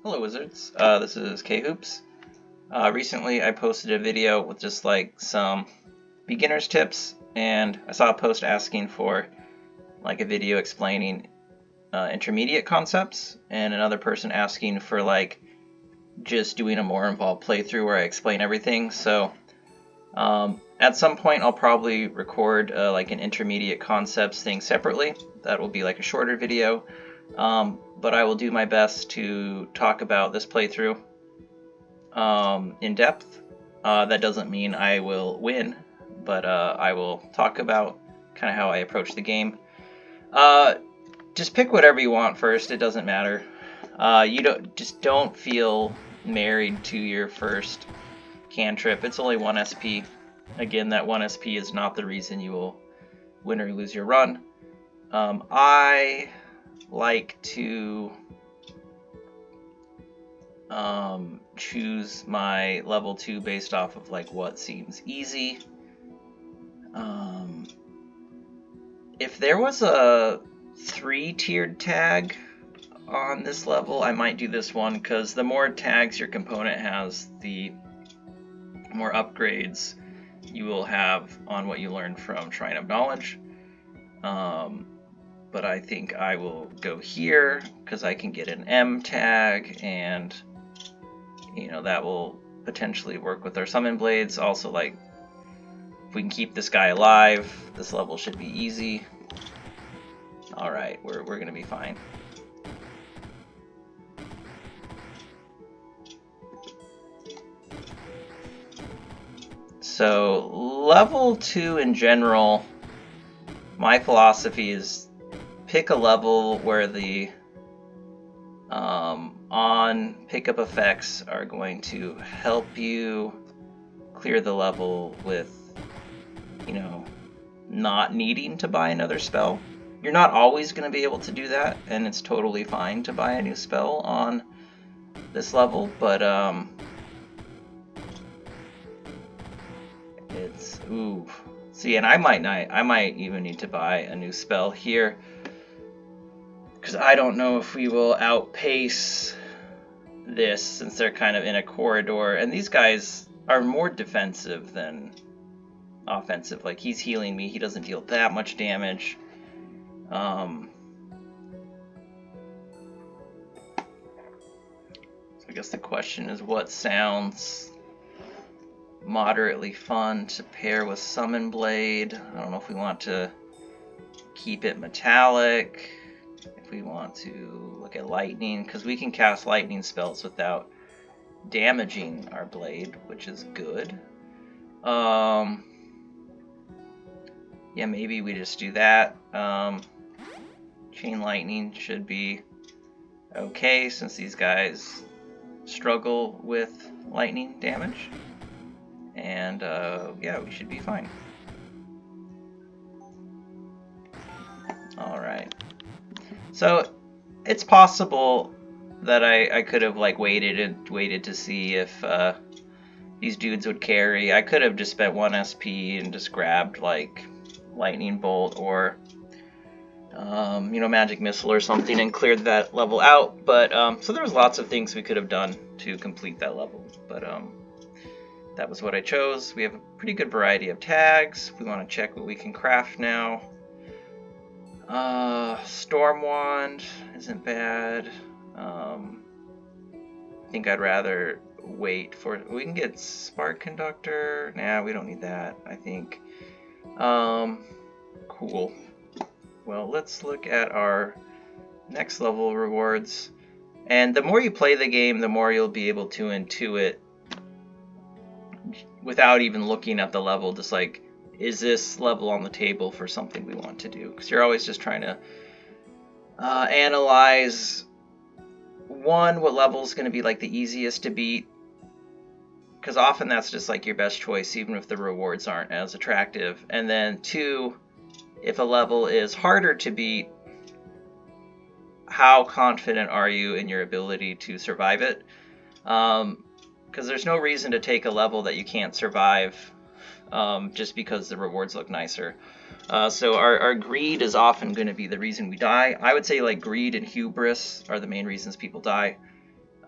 Hello Wizards, this is K-Hoops. Recently I posted a video with just like some beginner's tips, and I saw a post asking for like a video explaining intermediate concepts, and another person asking for like just doing a more involved playthrough where I explain everything. So at some point I'll probably record like an intermediate concepts thing separately. That will be like a shorter video. But I will do my best to talk about this playthrough in depth. That doesn't mean I will win, but I will talk about kind of how I approach the game. Just pick whatever you want first. It doesn't matter. You don't feel married to your first cantrip. It's only 1 SP. Again, that 1 SP is not the reason you will win or lose your run. I like to choose my level 2 based off of like what seems easy. If there was a 3-tiered tag on this level, I might do this one, because the more tags your component has, the more upgrades you will have on what you learned from Shrine of Knowledge. But I think I will go here because I can get an M tag, and that will potentially work with our summon blades. Also, like, if we can keep this guy alive, this level should be easy. Alright, we're gonna be fine. So level 2 in general, my philosophy is pick a level where the on pickup effects are going to help you clear the level with, not needing to buy another spell. You're not always going to be able to do that, and it's totally fine to buy a new spell on this level, but it's see, and I might even need to buy a new spell here, because I don't know if we will outpace this, since they're kind of in a corridor, and these guys are more defensive than offensive. Like, he's healing me, he doesn't deal that much damage. So I guess the question is, what sounds moderately fun to pair with Summon Blade? I don't know if we want to keep it metallic, if we want to look at lightning, because we can cast lightning spells without damaging our blade, which is good. Yeah, maybe we just do that. Chain lightning should be okay, since these guys struggle with lightning damage. And yeah, we should be fine. Alright. So it's possible that I could have like waited to see if these dudes would carry. I could have just spent 1 SP and just grabbed like lightning bolt or magic missile or something and cleared that level out. But so there was lots of things we could have done to complete that level, but that was what I chose. We have a pretty good variety of tags. We want to check what we can craft now. Storm Wand isn't bad. I think I'd rather wait for... We can get Spark Conductor. Nah, we don't need that, I think. Cool. Well, let's look at our next level rewards. And the more you play the game, the more you'll be able to intuit, without even looking at the level, just like, is this level on the table for something we want to do? Because you're always just trying to analyze, one, what level is going to be like the easiest to beat, because often that's just like your best choice, even if the rewards aren't as attractive. And then 2, if a level is harder to beat, how confident are you in your ability to survive it? Because there's no reason to take a level that you can't survive just because the rewards look nicer. So our greed is often going to be the reason we die. I would say like greed and hubris are the main reasons people die.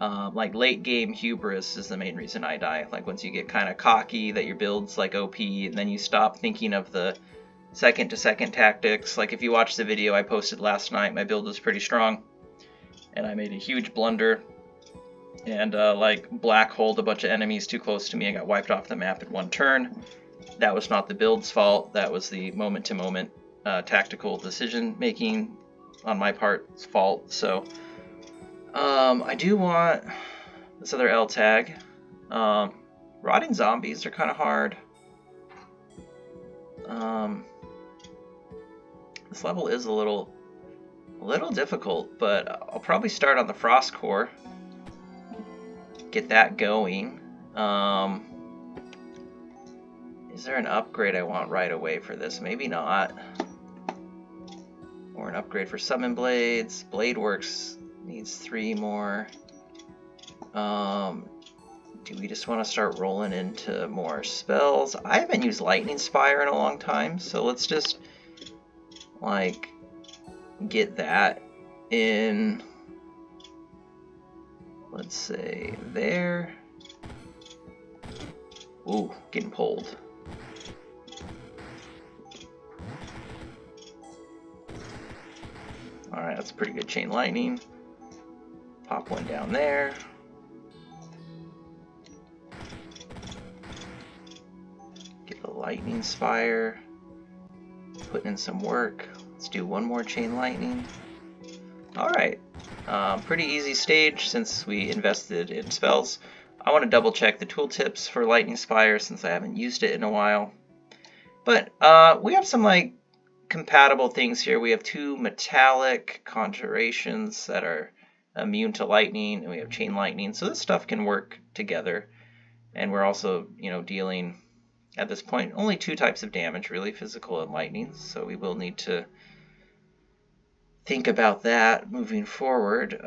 Like late game hubris is the main reason I die. Like once you get kind of cocky that your build's like OP, and then you stop thinking of the second to second tactics. Like if you watch the video I posted last night, my build was pretty strong, and I made a huge blunder and like black holed a bunch of enemies too close to me. I got wiped off the map in one turn. That was not the build's fault. That was the moment to moment tactical decision making on my part's fault. So I do want this other L tag. Rotting zombies are kind of hard. This level is a little difficult, but I'll probably start on the frost core. Get that going. Is there an upgrade I want right away for this? Maybe not. Or an upgrade for summon blades. Blade Works needs 3 more. Do we just want to start rolling into more spells? I haven't used Lightning Spire in a long time, so let's just like get that in. Let's say there. Ooh, getting pulled. Alright, that's a pretty good chain lightning. Pop one down there. Get the lightning spire. Putting in some work. Let's do one more chain lightning. Alright. Pretty easy stage since we invested in spells. I want to double check the tooltips for Lightning Spire since I haven't used it in a while. But we have some like compatible things here. We have 2 metallic conjurations that are immune to lightning, and we have chain lightning. So this stuff can work together. And we're also, dealing at this point only 2 types of damage, really, physical and lightning. So we will need to think about that moving forward.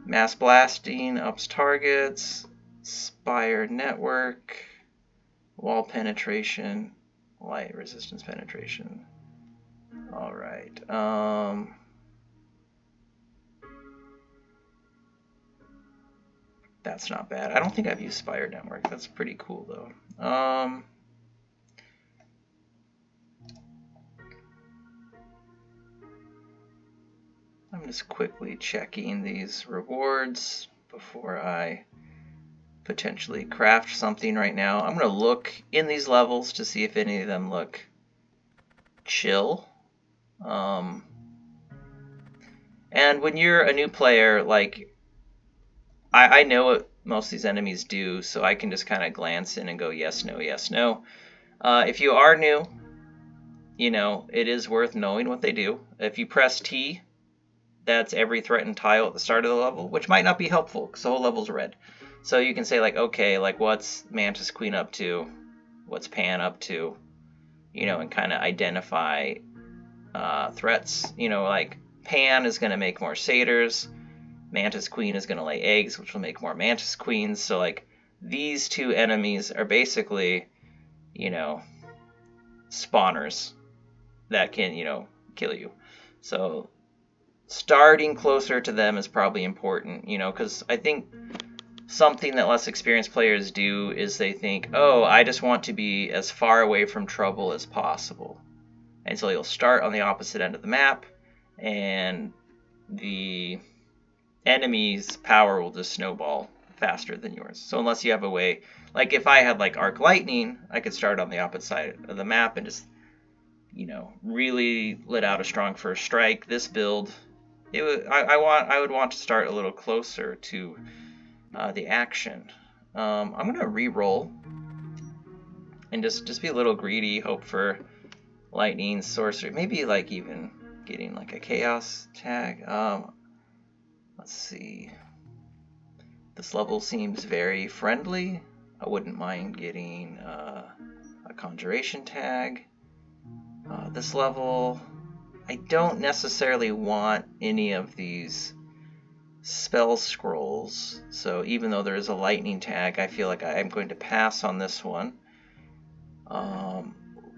Mass blasting ups targets, spire network, wall penetration, light resistance penetration. All right. That's not bad. I don't think I've used spire network. That's pretty cool though. I'm just quickly checking these rewards before I potentially craft something right now. I'm going to look in these levels to see if any of them look chill. And when you're a new player, like, I know what most of these enemies do, so I can just kind of glance in and go yes, no, yes, no. If you are new, it is worth knowing what they do. If you press T, that's every threatened tile at the start of the level, which might not be helpful because the whole level's red. So you can say like, okay, like what's Mantis Queen up to? What's Pan up to? And kind of identify threats. Like Pan is going to make more satyrs. Mantis Queen is going to lay eggs, which will make more Mantis Queens. So like these 2 enemies are basically, spawners that can, kill you. So starting closer to them is probably important, because I think something that less experienced players do is they think, oh, I just want to be as far away from trouble as possible. And so you'll start on the opposite end of the map, and the enemy's power will just snowball faster than yours. So unless you have a way, like if I had like arc lightning, I could start on the opposite side of the map and just, really let out a strong first strike. This build, I would want to start a little closer to the action. I'm gonna re-roll and just be a little greedy. Hope for lightning, sorcery, maybe like even getting like a chaos tag. Let's see. This level seems very friendly. I wouldn't mind getting a conjuration tag. This level, I don't necessarily want any of these spell scrolls, so even though there is a lightning tag, I feel like I'm going to pass on this one.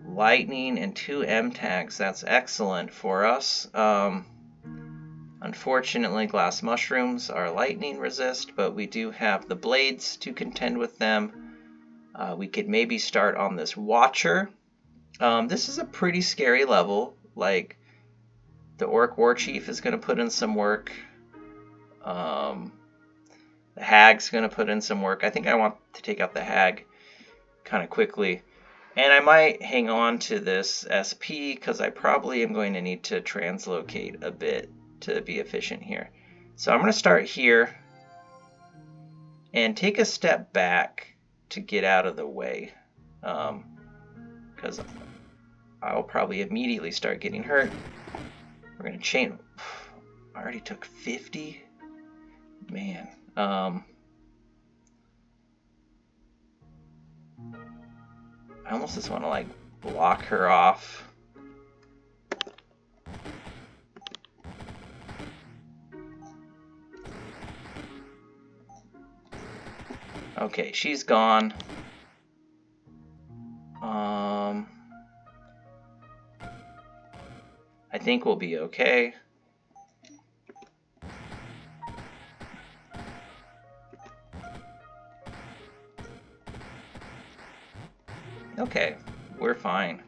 Lightning and 2 M tags, that's excellent for us. I'm Unfortunately, glass mushrooms are lightning resist, but we do have the blades to contend with them. We could maybe start on this Watcher. This is a pretty scary level. Like, the Orc War Chief is going to put in some work. The Hag's going to put in some work. I think I want to take out the Hag kind of quickly. And I might hang on to this SP because I probably am going to need to translocate a bit to be efficient here. So I'm going to start here and take a step back to get out of the way, because I'll probably immediately start getting hurt. We're going to chain. I already took 50. Man. I almost just want to like block her off. Okay, she's gone. I think we'll be okay. Okay, we're fine.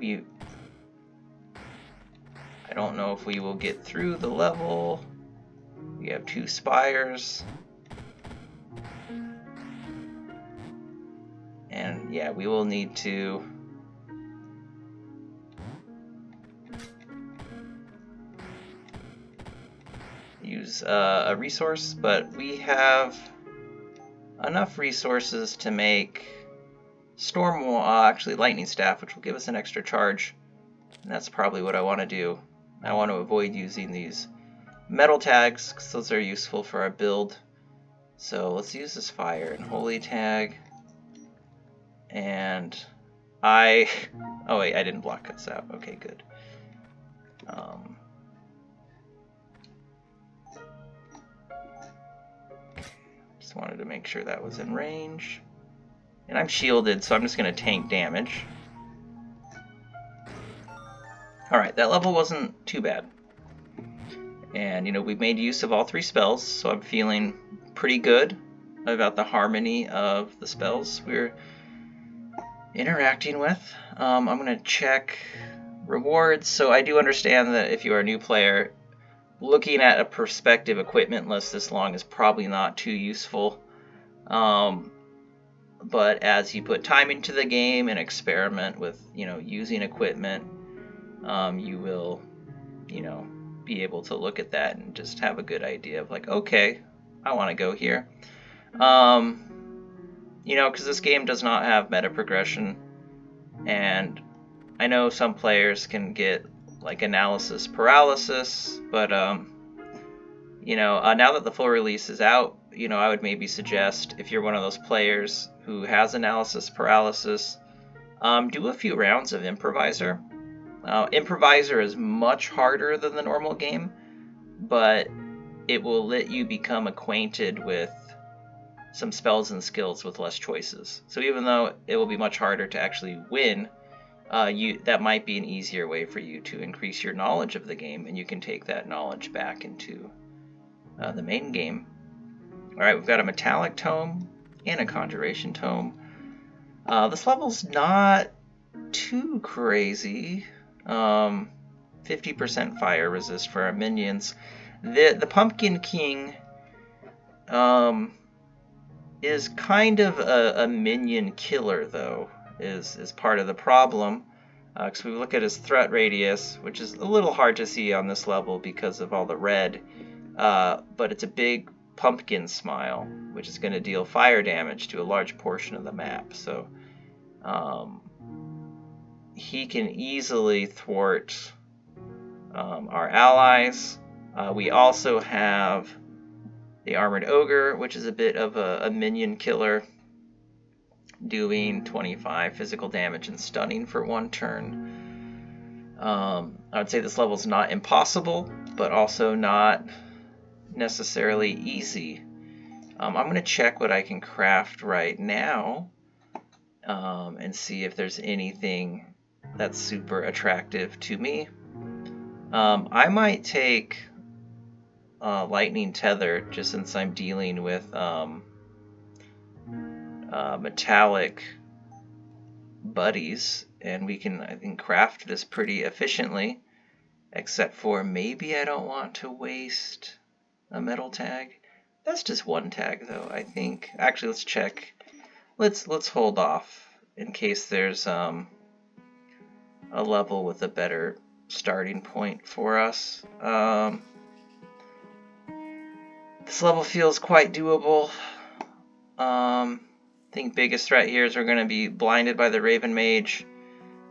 I don't know if we will get through the level. We have 2 spires. And yeah, we will need to use a resource, but we have enough resources to make actually lightning staff, which will give us an extra charge. And that's probably what I want to do. I want to avoid using these metal tags because those are useful for our build. So let's use this fire and holy tag. And oh wait, I didn't block this out. Okay, good. Just wanted to make sure that was in range. And I'm shielded, so I'm just going to tank damage. Alright, that level wasn't too bad. And, you know, we've made use of all 3 spells, so I'm feeling pretty good about the harmony of the spells we're interacting with. I'm going to check rewards. So I do understand that if you are a new player, looking at a prospective equipment list this long is probably not too useful. But as you put time into the game and experiment with, you know, using equipment, you will, you know, be able to look at that and just have a good idea of like, okay, I want to go here. You know, because this game does not have meta progression, and I know some players can get like analysis paralysis, but you know, now that the full release is out, you know, I would maybe suggest if you're one of those players who has analysis paralysis, do a few rounds of improviser. Improviser is much harder than the normal game, but it will let you become acquainted with some spells and skills with less choices. So even though it will be much harder to actually win, that might be an easier way for you to increase your knowledge of the game, and you can take that knowledge back into the main game. Alright, we've got a metallic tome and a conjuration tome. This level's not too crazy. 50% fire resist for our minions. The Pumpkin King is kind of a minion killer, though, is part of the problem. Because we look at his threat radius, which is a little hard to see on this level because of all the red, but it's a big pumpkin smile, which is going to deal fire damage to a large portion of the map. So he can easily thwart our allies. We also have the Armored Ogre, which is a bit of a minion killer, doing 25 physical damage and stunning for 1 turn. I would say this level is not impossible, but also not necessarily easy. I'm going to check what I can craft right now and see if there's anything that's super attractive to me. I might take lightning tether just since I'm dealing with metallic buddies, and we can, I think, craft this pretty efficiently, except for maybe I don't want to waste a metal tag. That's just one tag though, I think. Actually, let's check. Let's hold off in case there's a level with a better starting point for us. This level feels quite doable. I think biggest threat here is we're going to be blinded by the Raven Mage.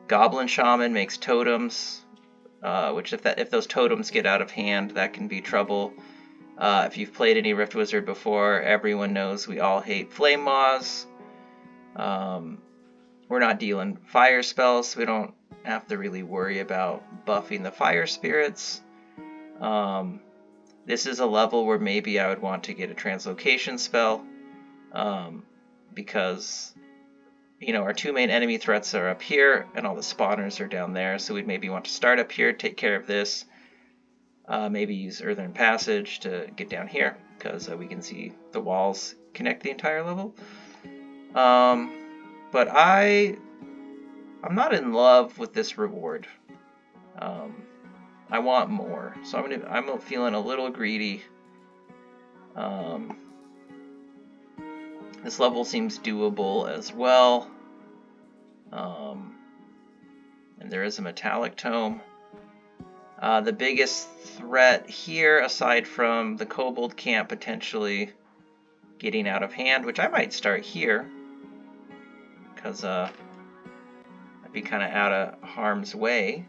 Goblin Shaman makes totems, which if those totems get out of hand, that can be trouble. If you've played any Rift Wizard before, everyone knows we all hate Flame Maws. We're not dealing fire spells, so we don't have to really worry about buffing the fire spirits. This is a level where maybe I would want to get a translocation spell, because our two main enemy threats are up here and all the spawners are down there, so we'd maybe want to start up here, take care of this, maybe use Earthen Passage to get down here, because we can see the walls connect the entire level. But I'm not in love with this reward. I want more, so I'm feeling a little greedy. This level seems doable as well. And there is a metallic tome. The biggest threat here, aside from the kobold camp potentially getting out of hand, which I might start here, because I'd be kind of out of harm's way,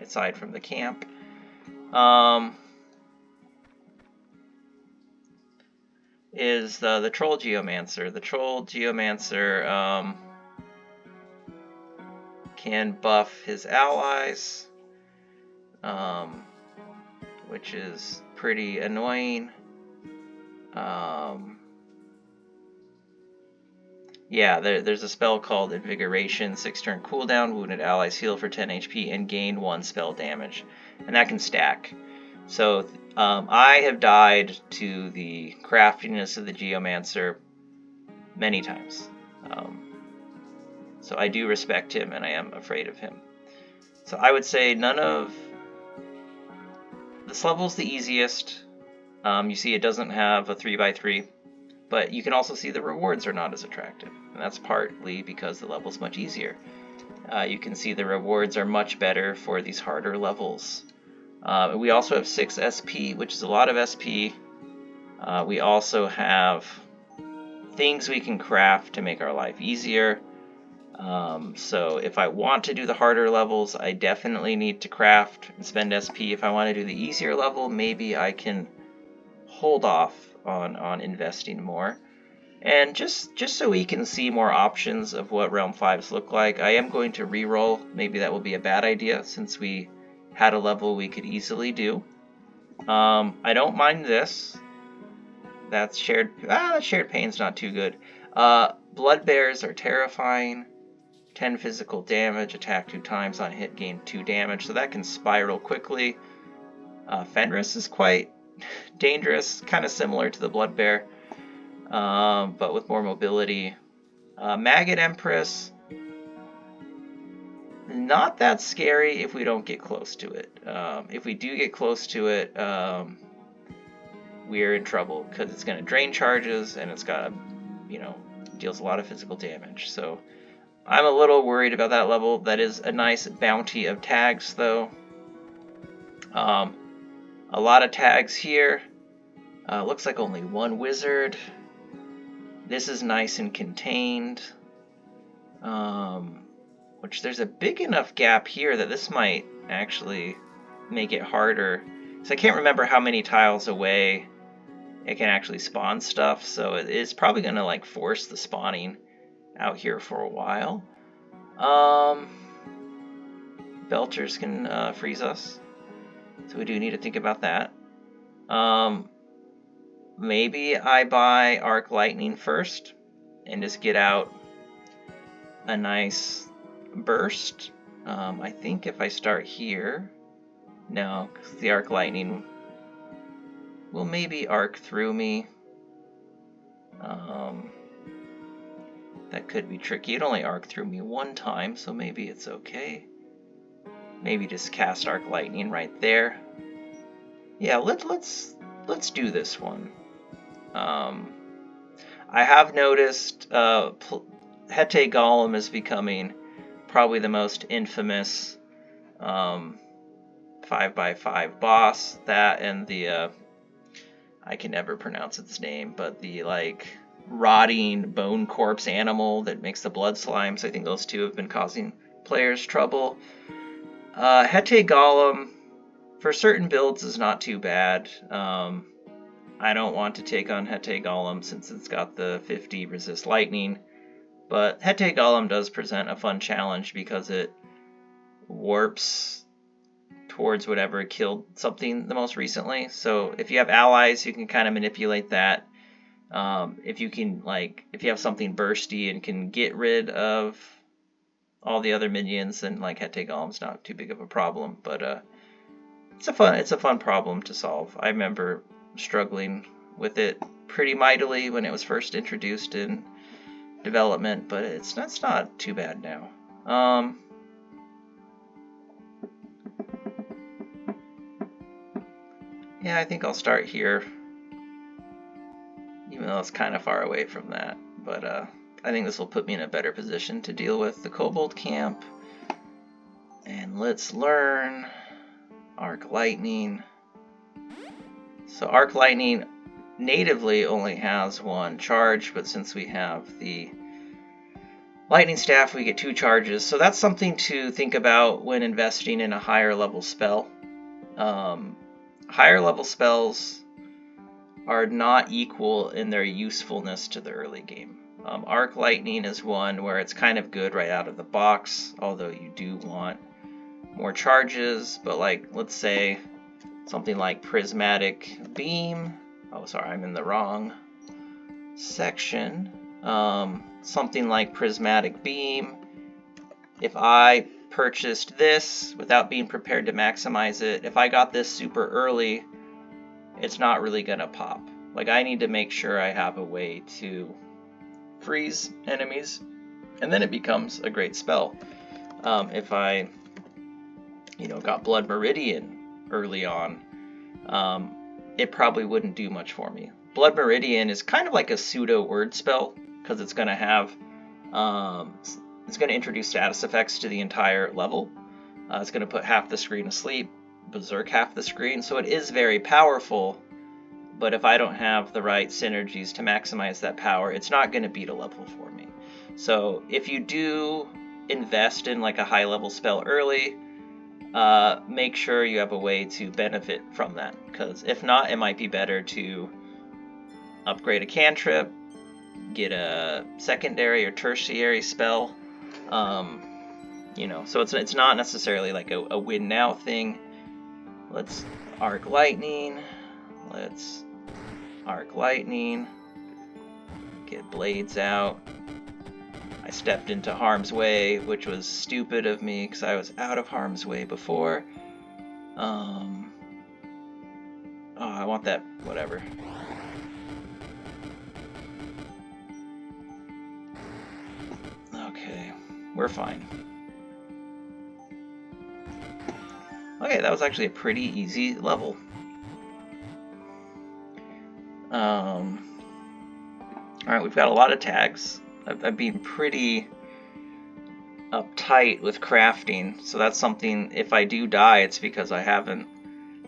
aside from the camp. Is the Troll Geomancer. The Troll Geomancer can buff his allies, which is pretty annoying. Yeah, there's a spell called Invigoration, 6-turn cooldown, wounded allies heal for 10 HP and gain 1 spell damage, and that can stack. So I have died to the craftiness of the Geomancer many times. So I do respect him, and I am afraid of him. So I would say this level's the easiest. You see it doesn't have a 3x3, but you can also see the rewards are not as attractive, and that's partly because the level's much easier. You can see the rewards are much better for these harder levels. We also have 6 SP, which is a lot of SP. We also have things we can craft to make our life easier. So if I want to do the harder levels, I definitely need to craft and spend SP. If I want to do the easier level, maybe I can hold off on investing more. And just so we can see more options of what Realm 5s look like, I am going to re-roll. Maybe that will be a bad idea since we had a level we could easily do. I don't mind this. That shared pain's not too good. Blood Bears are terrifying. 10 physical damage, attack 2 times on hit, gain 2 damage, so that can spiral quickly. Fenris is quite dangerous, kind of similar to the Blood Bear, but with more mobility. Maggot Empress, not that scary if we don't get close to it. If we do get close to it, we're in trouble because it's going to drain charges and it's got, deals a lot of physical damage. So I'm a little worried about that level. That is a nice bounty of tags, though. A lot of tags here. Looks like only one wizard. This is nice and contained. Which there's a big enough gap here that this might actually make it harder. So I can't remember how many tiles away it can actually spawn stuff. So it is probably going to force the spawning out here for a while. Belchers can freeze us, so we do need to think about that. Maybe I buy Arc Lightning first and just get out a nice burst. I think if I start here, No, because the arc lightning will maybe arc through me. That could be tricky. It only arced through me one time, so maybe it's okay. Maybe just cast arc lightning right there. Yeah, let's do this one. I have noticed Hete Golem is becoming probably the most infamous 5x5 boss. That and the I can never pronounce its name, but the like rotting bone corpse animal that makes the blood slimes. I think those two have been causing players trouble. Hete Golem for certain builds is not too bad. I don't want to take on Hete Golem since it's got the 50 resist lightning, but Hete Golem does present a fun challenge because it warps towards whatever killed something the most recently. So if you have allies, you can kind of manipulate that. If you can, like, if you have something bursty and can get rid of all the other minions, then like Hete Golem's not too big of a problem. But it's a fun problem to solve. I remember struggling with it pretty mightily when it was first introduced in development, but it's not too bad now. Yeah, I think I'll start here, even though it's kind of far away from that. But I think this will put me in a better position to deal with the Kobold camp. And let's learn Arc Lightning. So Arc Lightning natively only has one charge, but since we have the Lightning Staff, we get 2 charges. So that's something to think about when investing in a higher level spell. Higher level spells are not equal in their usefulness to the early game. Arc Lightning is one where it's kind of good right out of the box, although you do want more charges. But like, let's say something like Prismatic Beam. Oh, sorry, I'm in the wrong section. Something like Prismatic Beam. If I purchased this without being prepared to maximize it, if I got this super early, it's not really gonna pop. Like, I need to make sure I have a way to freeze enemies, and then it becomes a great spell. If I, got Blood Meridian early on, it probably wouldn't do much for me. Blood Meridian is kind of like a pseudo word spell because it's gonna have, it's gonna introduce status effects to the entire level. It's gonna put half the screen asleep, berserk half the screen, so it is very powerful. But if I don't have the right synergies to maximize that power, it's not going to beat a level for me. So if you do invest in like a high level spell early, make sure you have a way to benefit from that. Because if not, it might be better to upgrade a cantrip, get a secondary or tertiary spell. So it's not necessarily like a win now thing. Let's Arc Lightning. Let's Arc Lightning. Get blades out. I stepped into harm's way, which was stupid of me because I was out of harm's way before. Oh, I want that, whatever. Okay, we're fine. Okay, that was actually a pretty easy level. Alright, we've got a lot of tags. I've been pretty uptight with crafting, so that's something, if I do die, it's because I haven't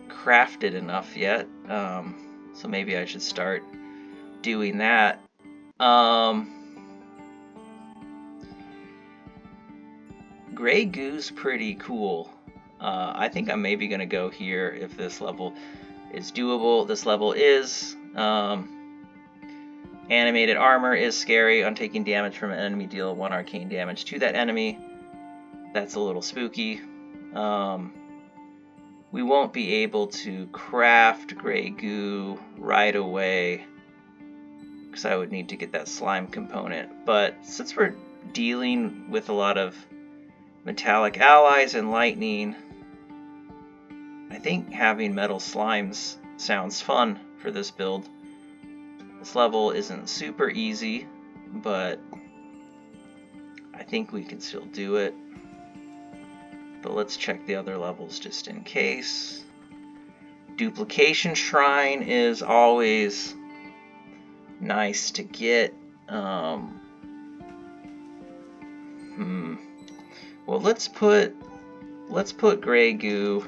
crafted enough yet. So maybe I should start doing that. Grey Goo's pretty cool. I think I'm maybe going to go here if this level is doable. This level is. Animated armor is scary. On taking damage from an enemy, deal 1 arcane damage to that enemy. That's a little spooky. We won't be able to craft Grey Goo right away because I would need to get that slime component. But since we're dealing with a lot of metallic allies and lightning, I think having metal slimes sounds fun for this build. This level isn't super easy, but I think we can still do it. But let's check the other levels just in case. Duplication Shrine is always nice to get. Well, let's put Gray Goo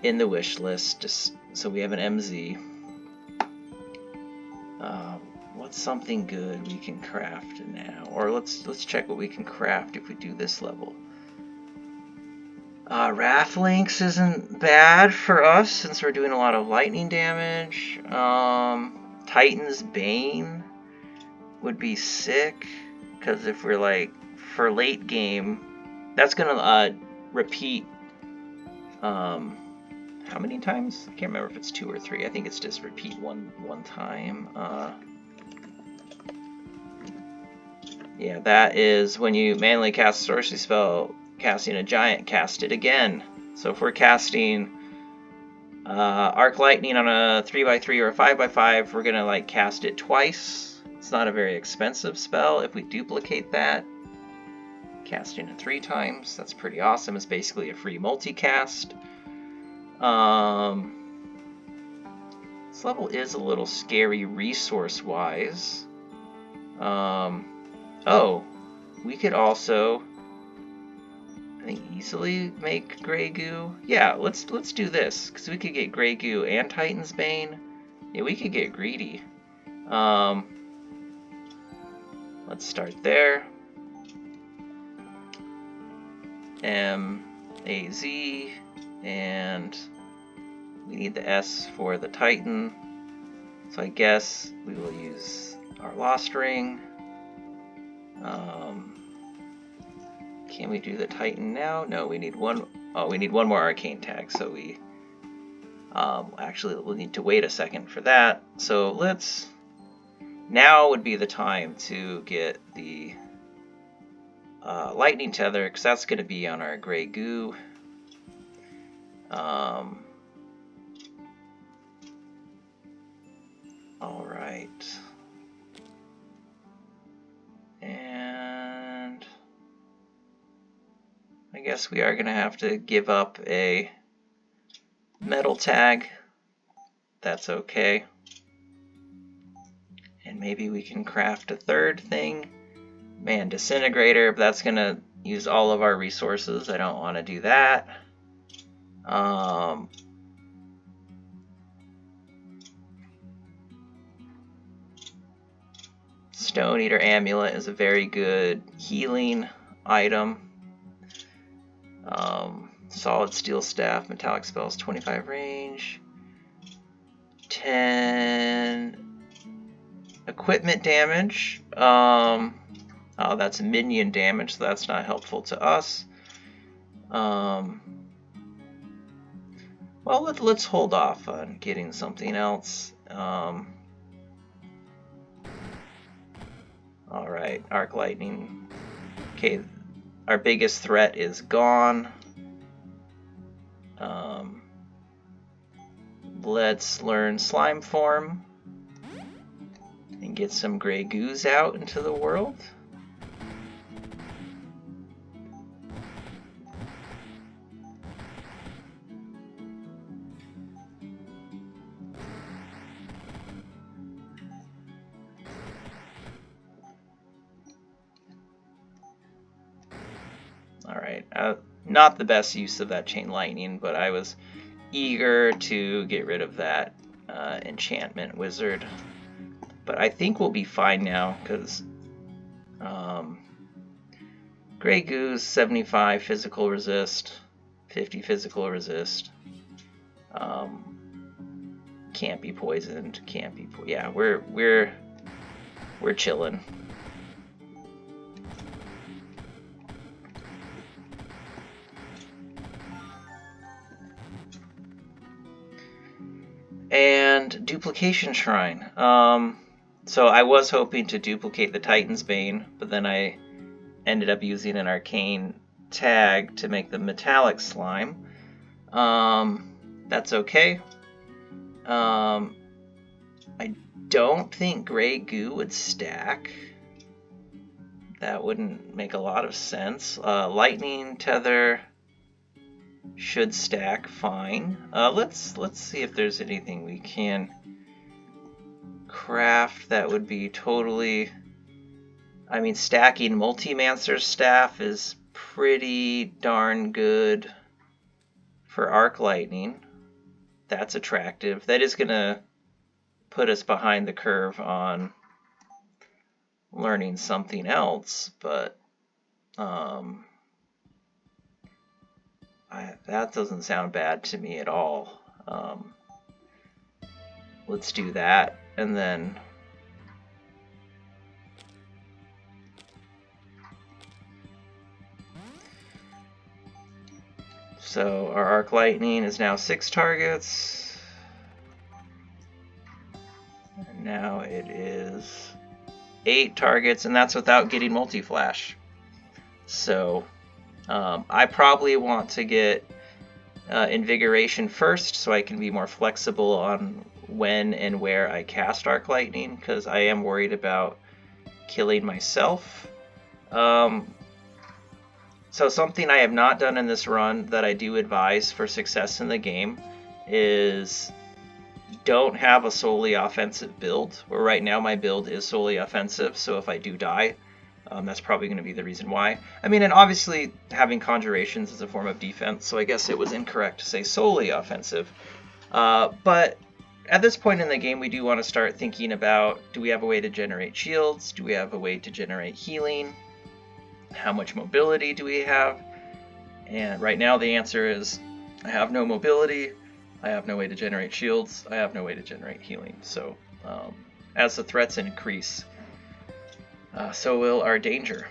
in the wish list just so we have an MZ. What's something good we can craft now? Or let's check what we can craft if we do this level. Wrath Links isn't bad for us since we're doing a lot of lightning damage. Titan's Bane would be sick, because if we're like, for late game, that's gonna repeat, how many times? I can't remember if it's 2 or 3. I think it's just repeat one time. Yeah, that is when you manually cast a sorcery spell, casting a giant, cast it again. So if we're casting Arc Lightning on a 3x3 or a 5x5, we're gonna like cast it twice. It's not a very expensive spell. If we duplicate that, casting it 3 times, that's pretty awesome. It's basically a free multicast. This level is a little scary resource-wise. Oh, we could also, I think, easily make Gray Goo. Yeah, let's do this, because we could get Gray Goo and Titan's Bane. Yeah, we could get greedy. Let's start there. M-A-Z, and we need the S for the Titan. So I guess we will use our Lost Ring. Can we do the Titan now? No, we need one. Oh, we need one more arcane tag, so we actually we'll need to wait a second for that. So let's, now would be the time to get the lightning tether, because that's going to be on our Gray Goo. All right. And I guess we are going to have to give up a metal tag. That's okay. And maybe we can craft a third thing. Man, Disintegrator, but that's going to use all of our resources. I don't want to do that. Stone Eater Amulet is a very good healing item. Solid Steel Staff, Metallic Spells, 25 range. 10 equipment damage. Oh, that's minion damage, so that's not helpful to us. Well, let's hold off on getting something else. Alright, Arc Lightning. Okay, our biggest threat is gone. Let's learn Slime Form and get some Gray Goos out into the world. Alright, not the best use of that Chain Lightning, but I was eager to get rid of that enchantment wizard. But I think we'll be fine now, because Gray Goo's 75 physical resist, 50 physical resist. Can't be poisoned, can't be yeah, we're chilling. And Duplication Shrine. So I was hoping to duplicate the Titan's Bane, but then I ended up using an arcane tag to make the metallic slime. That's okay. I don't think gray goo would stack. That wouldn't make a lot of sense. Lightning tether should stack fine. Let's see if there's anything we can craft that would be totally... I mean, stacking Multimancer's staff is pretty darn good for arc lightning. That's attractive. That is gonna put us behind the curve on learning something else, but that doesn't sound bad to me at all. Let's do that, and then so our arc lightning is now 6 targets. And now it is 8 targets, and that's without getting multi-flash. So I probably want to get invigoration first, so I can be more flexible on when and where I cast arc lightning, because I am worried about killing myself. So something I have not done in this run that I do advise for success in the game is don't have a solely offensive build, where right now my build is solely offensive, so if I do die, that's probably going to be the reason why. I mean, and obviously having conjurations is a form of defense, so I guess it was incorrect to say solely offensive. But at this point in the game, we do want to start thinking about, do we have a way to generate shields? Do we have a way to generate healing? How much mobility do we have? And right now the answer is, I have no mobility, I have no way to generate shields, I have no way to generate healing. So as the threats increase, so will our danger.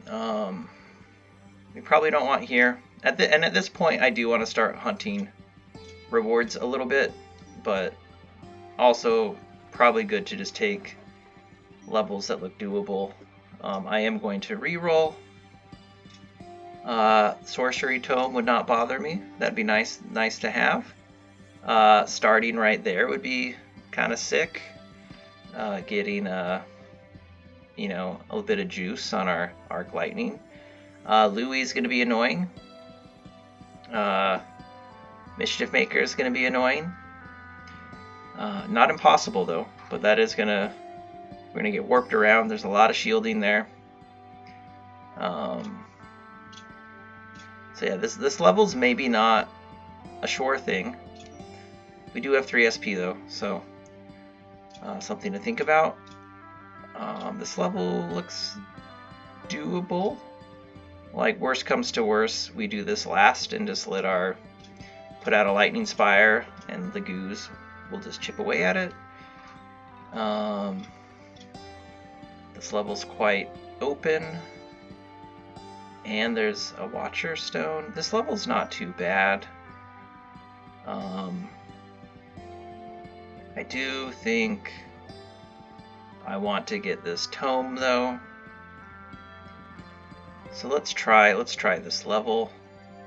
We probably don't want here. And at this point, I do want to start hunting rewards a little bit, but also probably good to just take levels that look doable. I am going to reroll. Sorcery Tome would not bother me. That'd be nice to have. Starting right there would be kind of sick. Getting a little bit of juice on our arc lightning. Louis is going to be annoying. Mischief Maker is going to be annoying. Not impossible though, but that is we're gonna get warped around. There's a lot of shielding there. So yeah, this level's maybe not a sure thing. We do have 3 SP though, so something to think about. This level looks doable. Like, worst comes to worst, we do this last and just put out a lightning spire, and the goos will just chip away at it. This level's quite open, and there's a Watcher Stone. This level's not too bad. I do think I want to get this tome though. So let's try this level.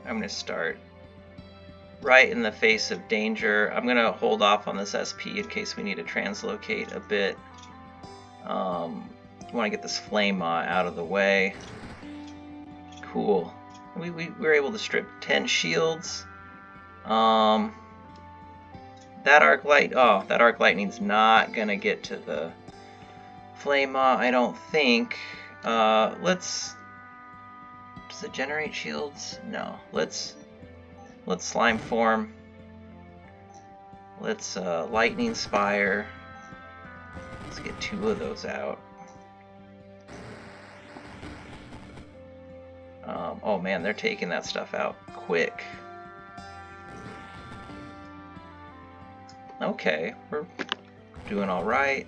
I'm going to start right in the face of danger. I'm going to hold off on this SP in case we need to translocate a bit. I want to get this flame out of the way. Cool. We were able to strip 10 shields. That arc lightning's not gonna get to the flame I don't think. Does it generate shields? No. Let's slime form. Let's lightning spire. Let's get 2 of those out. Oh man, they're taking that stuff out quick. Okay, we're doing all right.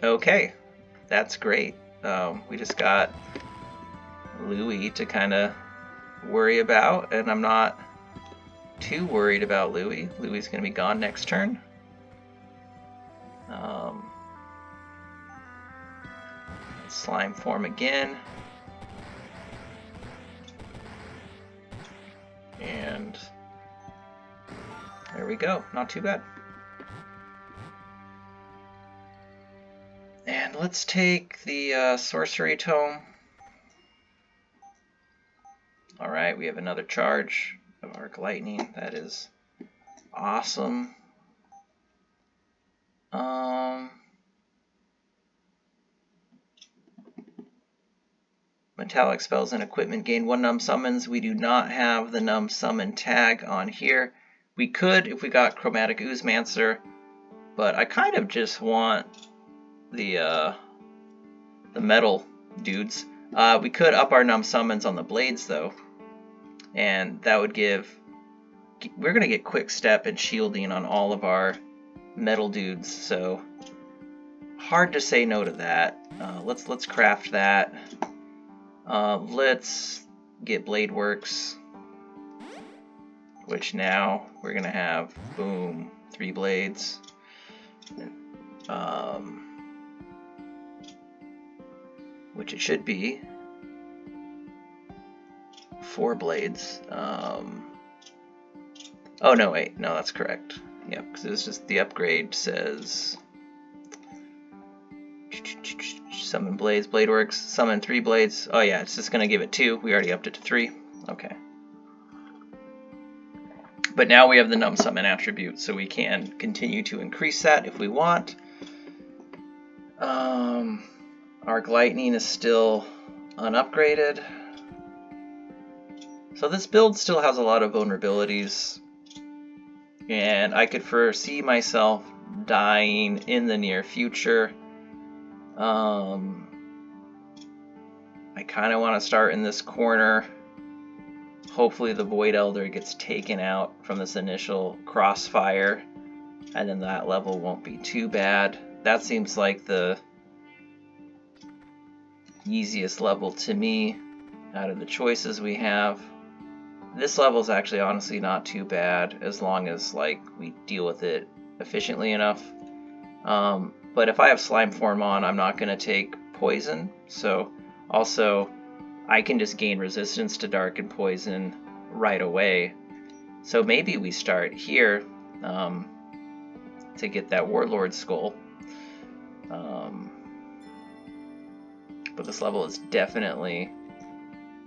Okay, that's great. We just got Louis to kind of worry about, and I'm not too worried about Louis. Louis is going to be gone next turn. slime form again. And there we go. Not too bad. And let's take the sorcery tome. Alright, we have another charge of arc lightning. That is awesome. Metallic spells and equipment gain 1 numb summons. We do not have the numb summon tag on here. We could if we got Chromatic Oozemancer, but I kind of just want the metal dudes. We could up our numb summons on the blades though, and that would give. We're gonna get quick step and shielding on all of our metal dudes, so hard to say no to that. Let's craft that. Let's get Blade Works, which now we're gonna have, boom, 3 blades. Which it should be 4 blades. Oh no, wait, no, that's correct. Yep, because it's just the upgrade says summon blades, blade works, summon 3 blades. Oh yeah, it's just gonna give it 2. We already upped it to 3. Okay. But now we have the numb summon attribute, so we can continue to increase that if we want. Arc lightning is still unupgraded. So this build still has a lot of vulnerabilities, and I could foresee myself dying in the near future. I kind of want to start in this corner. Hopefully the Void Elder gets taken out from this initial crossfire, and then that level won't be too bad. That seems like the easiest level to me out of the choices we have. This level is actually honestly not too bad as long as like we deal with it efficiently enough. But if I have slime form on, I'm not going to take poison. So also I can just gain resistance to dark and poison right away. So maybe we start here to get that Warlord Skull. But this level is definitely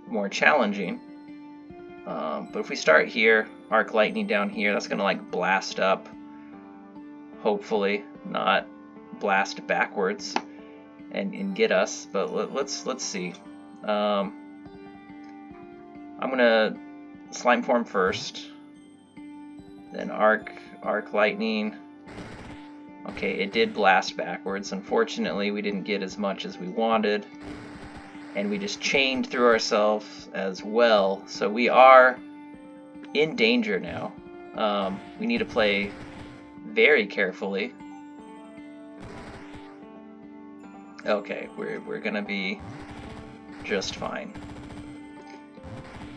more challenging. But if we start here, Arc Lightning down here, that's gonna like blast up. Hopefully, not blast backwards and get us. But let's see. I'm gonna slime form first, then arc lightning. Okay, it did blast backwards. Unfortunately, we didn't get as much as we wanted, and we just chained through ourselves as well. So we are in danger now. We need to play very carefully. Okay, we're gonna be just fine.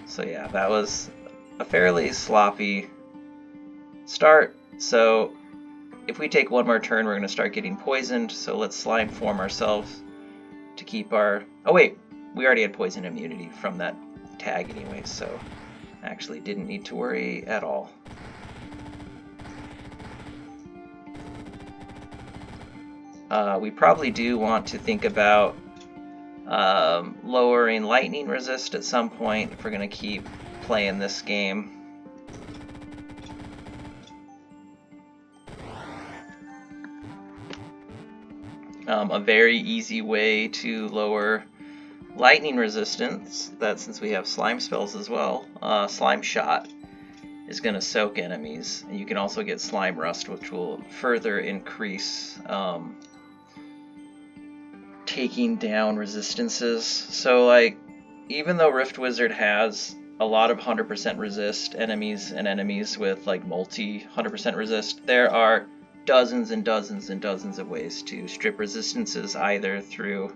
So yeah, that was a fairly sloppy start. So if we take one more turn, we're gonna start getting poisoned. So let's slime form ourselves to keep our... Oh wait, we already had poison immunity from that tag anyway, so actually didn't need to worry at all. We probably do want to think about lowering lightning resist at some point if we're going to keep playing this game. A very easy way to lower lightning resistance, that since we have slime spells as well, slime shot is going to soak enemies, and you can also get slime rust, which will further increase taking down resistances. So like, even though Rift Wizard has a lot of 100% resist enemies and enemies with like multi 100% resist, there are dozens and dozens and dozens of ways to strip resistances either through,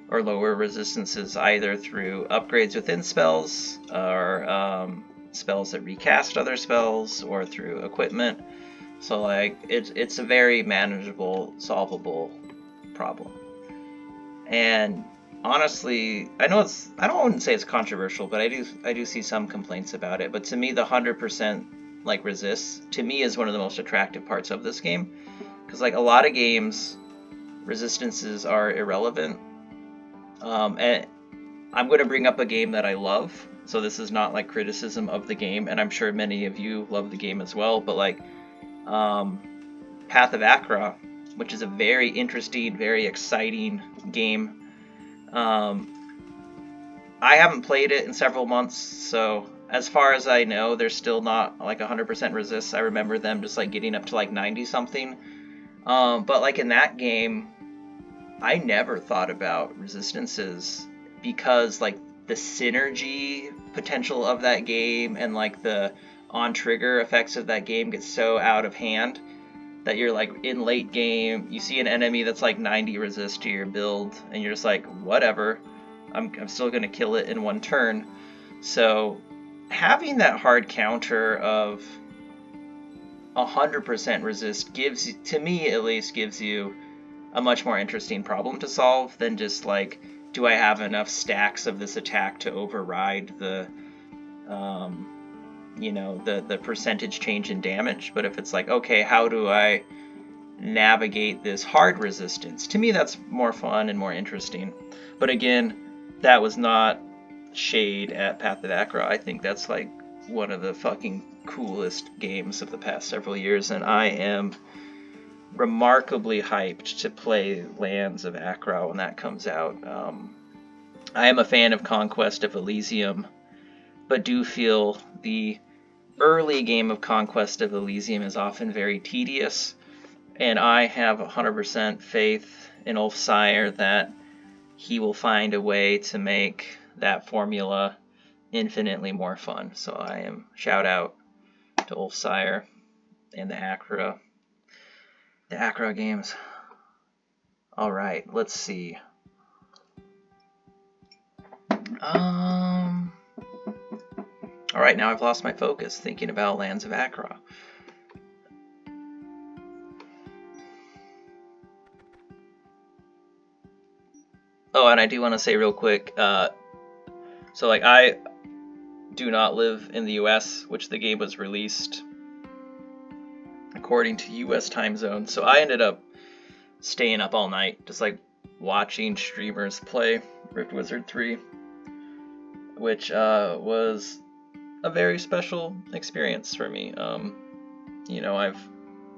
or lower resistances either through upgrades within spells, or spells that recast other spells, or through equipment. So like, it's a very manageable, solvable problem. And honestly, I wouldn't say it's controversial, but I do see some complaints about it. But to me, the 100% like resists to me is one of the most attractive parts of this game, because like a lot of games, resistances are irrelevant. And I'm going to bring up a game that I love, so this is not like criticism of the game, and I'm sure many of you love the game as well. But like um, Path of Acra, which is a very interesting, very exciting game. I haven't played it in several months, so as far as I know, there's still not like 100% resists. I remember them just like getting up to like 90 something. But like in that game, I never thought about resistances because like the synergy potential of that game and like the on trigger effects of that game get so out of hand that you're like in late game, you see an enemy that's like 90 resist to your build, and you're just like, whatever, I'm still gonna kill it in one turn. So having that hard counter of 100% resist gives, to me at least, gives you a much more interesting problem to solve than just like, do I have enough stacks of this attack to override the the percentage change in damage. But if it's like, okay, how do I navigate this hard resistance? To me, that's more fun and more interesting. But again, that was not shade at Path of Acra. I think that's like one of the fucking coolest games of the past several years, and I am remarkably hyped to play Lands of Acra when that comes out. I am a fan of Conquest of Elysium, but do feel the early game of Conquest of Elysium is often very tedious, and I have 100% faith in Ulf Sire that he will find a way to make that formula infinitely more fun. So I am shout out to Ulf Sire and the Acra games. All right, let's see. All right, now I've lost my focus thinking about Lands of Acra. Oh, and I do want to say real quick, so like I do not live in the US, which the game was released according to US time zone, so I ended up staying up all night, just like watching streamers play Rift Wizard 3, which was a very special experience for me. I've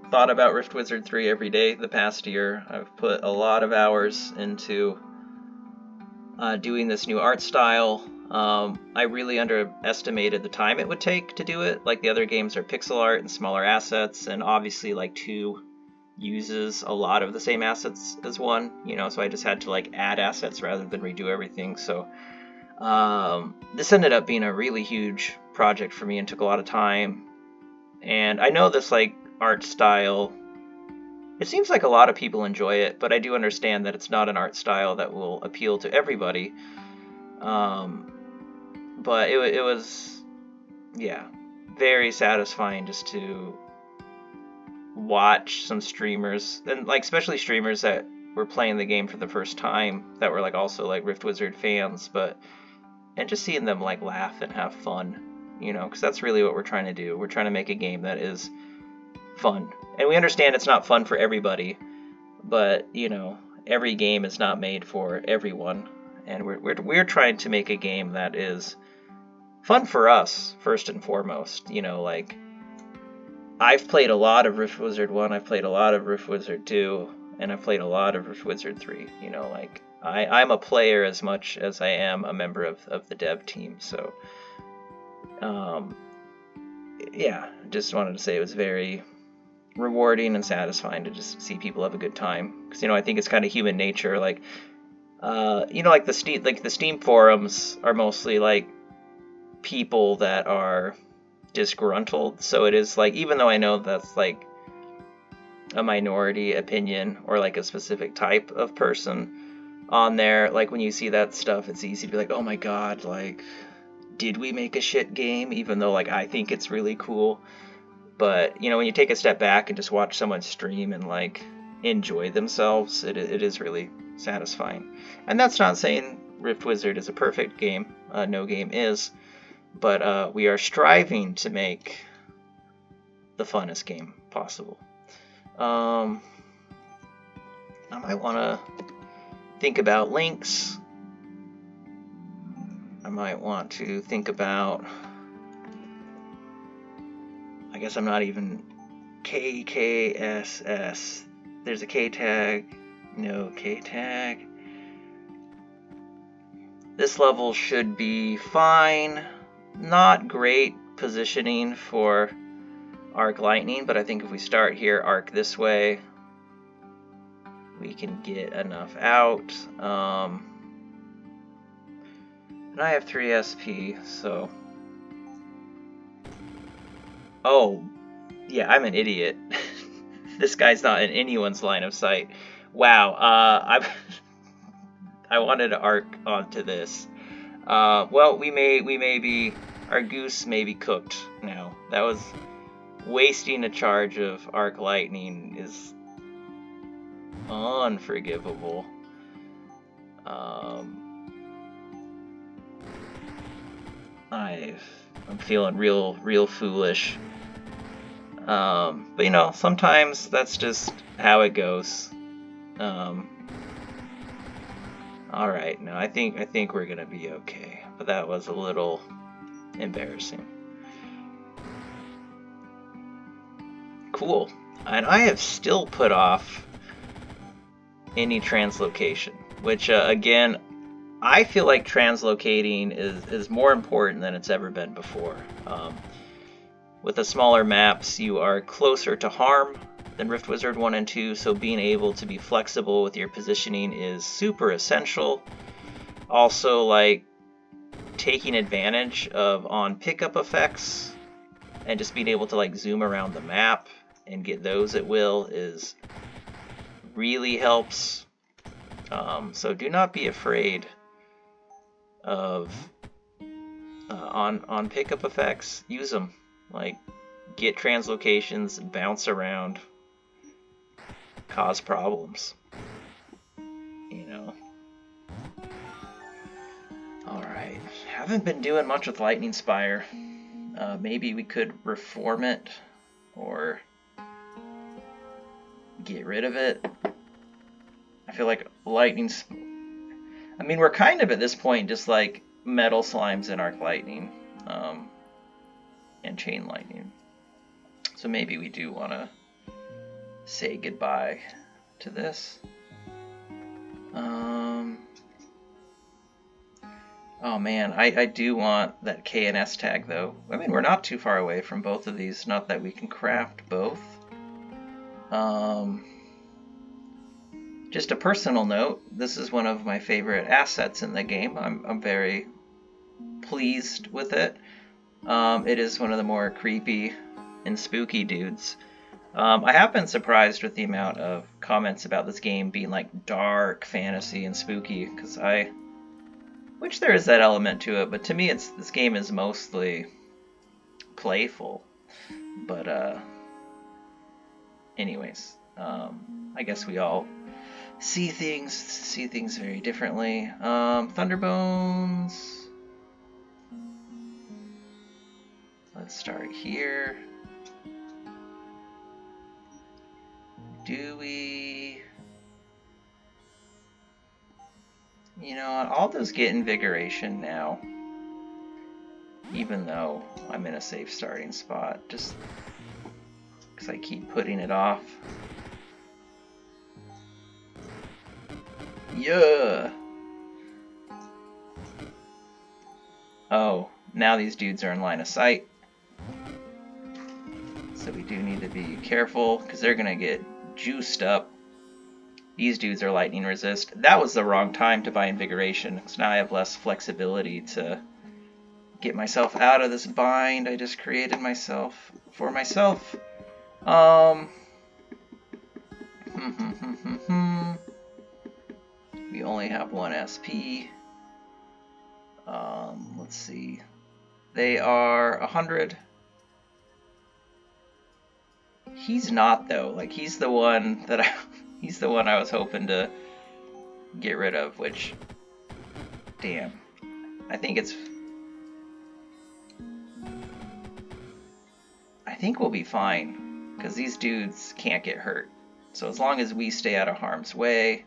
thought about Rift Wizard 3 every day the past year. I've put a lot of hours into doing this new art style. I really underestimated the time it would take to do it. Like the other games are pixel art and smaller assets, and obviously like 2 uses a lot of the same assets as 1, so I just had to like add assets rather than redo everything. So this ended up being a really huge project for me and took a lot of time. And I know this like art style, it seems like a lot of people enjoy it, but I do understand that it's not an art style that will appeal to everybody. But it was, yeah, very satisfying just to watch some streamers, and like especially streamers that were playing the game for the first time, that were like also like Rift Wizard fans, and just seeing them like laugh and have fun, because that's really what we're trying to do. We're trying to make a game that is fun, and we understand it's not fun for everybody, but every game is not made for everyone, and we're trying to make a game that is fun for us first and foremost. Like I've played a lot of Rift Wizard 1, I've played a lot of Rift Wizard 2, and I've played a lot of Rift Wizard 3. Like I'm a player as much as I am a member of the dev team. So yeah, just wanted to say it was very rewarding and satisfying to just see people have a good time, because I think it's kind of human nature. Like like the Steam forums are mostly like people that are disgruntled, so it is like, even though I know that's like a minority opinion or like a specific type of person on there, like when you see that stuff, it's easy to be like, oh my god, like did we make a shit game, even though like I think it's really cool. But when you take a step back and just watch someone stream and like enjoy themselves, it is really satisfying. And that's not saying Rift Wizard is a perfect game. No game is. But we are striving to make the funnest game possible. I might want to think about links. I might want to think about... I guess I'm not even... KKSS. There's a K tag. No K tag. This level should be fine. Not great positioning for arc lightning, but I think if we start here, arc this way, we can get enough out. And I have 3 SP, so... Oh, yeah, I'm an idiot. This guy's not in anyone's line of sight. Wow, I wanted to arc onto this. Well, we may be... Our goose may be cooked now. That was... Wasting a charge of arc lightning is unforgivable. I'm feeling real foolish. But you know, sometimes that's just how it goes. All right, no, I think we're gonna be okay. But that was a little embarrassing. Cool. And I have still put off any translocation, which again, I feel like translocating is more important than it's ever been before. With the smaller maps, you are closer to harm than Rift Wizard 1 and 2, so being able to be flexible with your positioning is super essential. Also, like, taking advantage of on pickup effects and just being able to like zoom around the map and get those at will is really helps. So do not be afraid of on pickup effects. Use them. Like, get translocations, bounce around, cause problems. You know. All right. Haven't been doing much with Lightning Spire. Maybe we could reform it or get rid of it. I feel like lightning... I mean, we're kind of at this point just like metal slimes and arc lightning and chain lightning. So maybe we do want to say goodbye to this. Oh man, I do want that K and S tag though. I mean, we're not too far away from both of these. Not that we can craft both. Just a personal note, this is one of my favorite assets in the game. I'm very pleased with it. It is one of the more creepy and spooky dudes. I have been surprised with the amount of comments about this game being like dark fantasy and spooky, because which there is that element to it, but to me this game is mostly playful. But anyways, I guess we all see things very differently. Thunderbones. Let's start here. Do we... You know, I'll just get invigoration now. Even though I'm in a safe starting spot. Just because I keep putting it off. Yeah! Oh, now these dudes are in line of sight. So we do need to be careful, because they're going to get juiced up. These dudes are lightning resist. That was the wrong time to buy invigoration, so now I have less flexibility to get myself out of this bind I just created for myself. We only have 1 SP. Let's see. They are 100. He's not though. Like he's the one I was hoping to get rid of, which, damn, I think we'll be fine, because these dudes can't get hurt. So as long as we stay out of harm's way.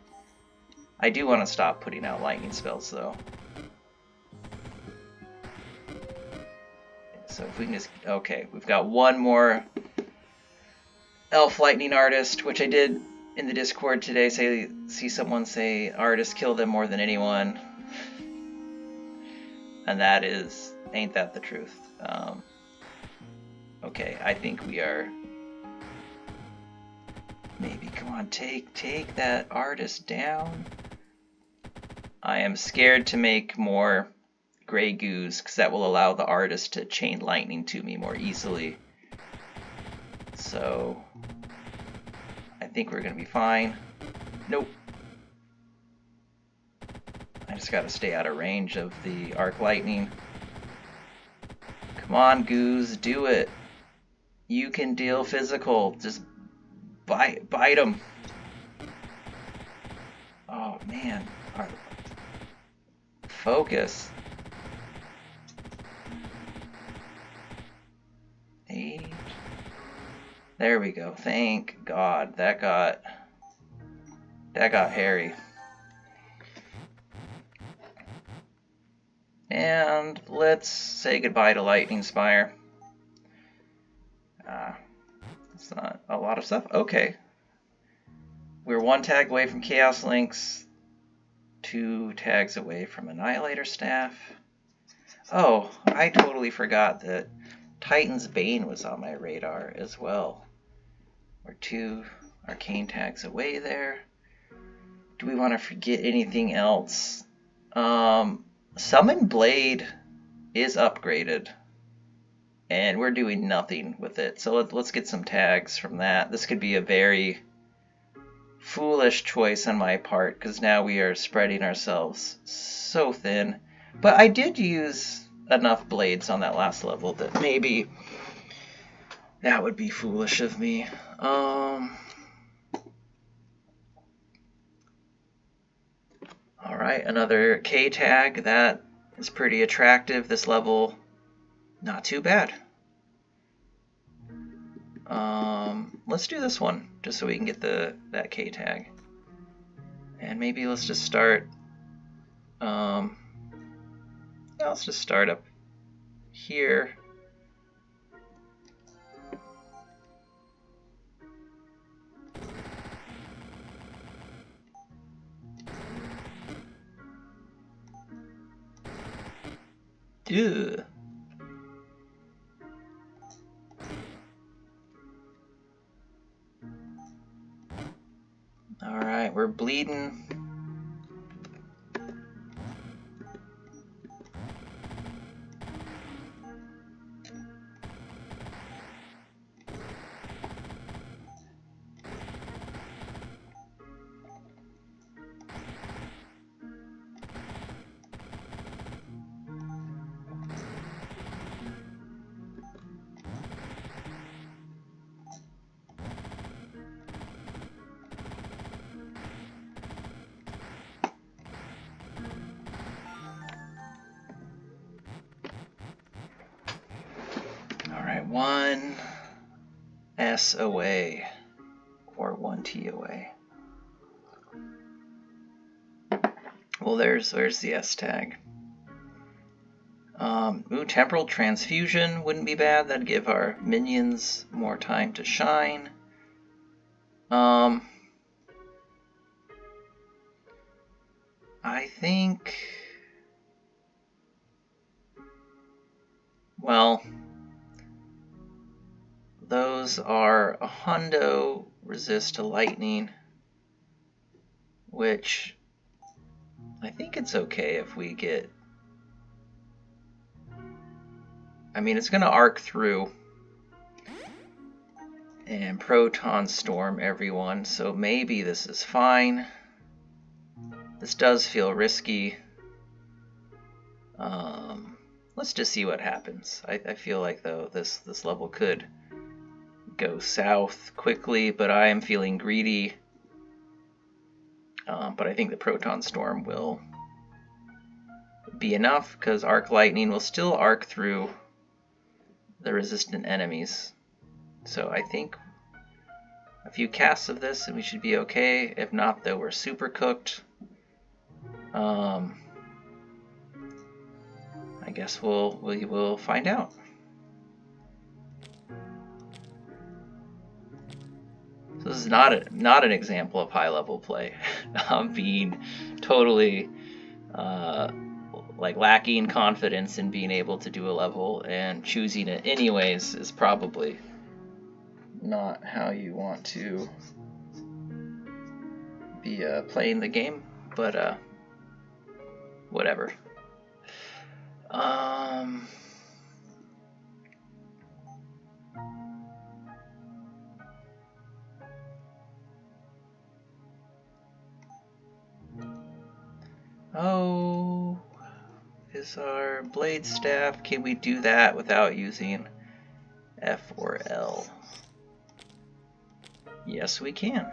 I do want to stop putting out lightning spells, though. So if we can just... Okay, we've got one more elf lightning artist, which I did in the Discord today. See someone say artists kill them more than anyone. And that is... ain't that the truth? Okay, I think we are... Maybe, come on, take that artist down. I am scared to make more gray goos, because that will allow the artist to chain lightning to me more easily. So, I think we're going to be fine. Nope. I just got to stay out of range of the arc lightning. Come on, goos, do it. You can deal physical. Just bite them. Oh, man. Focus. 8. There we go. Thank God. That got hairy. And let's say goodbye to Lightning Spire. It's not a lot of stuff. Okay. We're 1 tag away from Chaos Links. 2 tags away from Annihilator Staff. Oh, I totally forgot that Titan's Bane was on my radar as well. We're 2 arcane tags away there. Do we want to forget anything else? Summon Blade is upgraded, and we're doing nothing with it. So let's get some tags from that. This could be a very foolish choice on my part, because now we are spreading ourselves so thin. But I did use enough blades on that last level that maybe that would be foolish of me. Alright, another K tag. That is pretty attractive. This level, not too bad. Let's do this one, just so we can get that K tag. And maybe let's just start... yeah, let's just start up here. Ugh. Alright, we're bleeding. Alright, 1 S away, or 1 T away. Well, there's the S tag. Ooh, Temporal Transfusion wouldn't be bad. That'd give our minions more time to shine. I think... Well, those are a hundo resist to lightning, which I think it's okay if we get... I mean, it's going to arc through and proton storm everyone, so maybe this is fine. This does feel risky. Let's just see what happens. I feel like, though, this level could go south quickly, but I am feeling greedy. But I think the Proton Storm will be enough, because Arc Lightning will still arc through the resistant enemies. So I think a few casts of this and we should be okay. If not, though, we're super cooked. I guess we will find out. So this is not an example of high level play. Being totally like lacking confidence in being able to do a level, and choosing it anyways is probably not how you want to be playing the game, but whatever. Oh, is our blade staff, can we do that without using F or L? Yes, we can.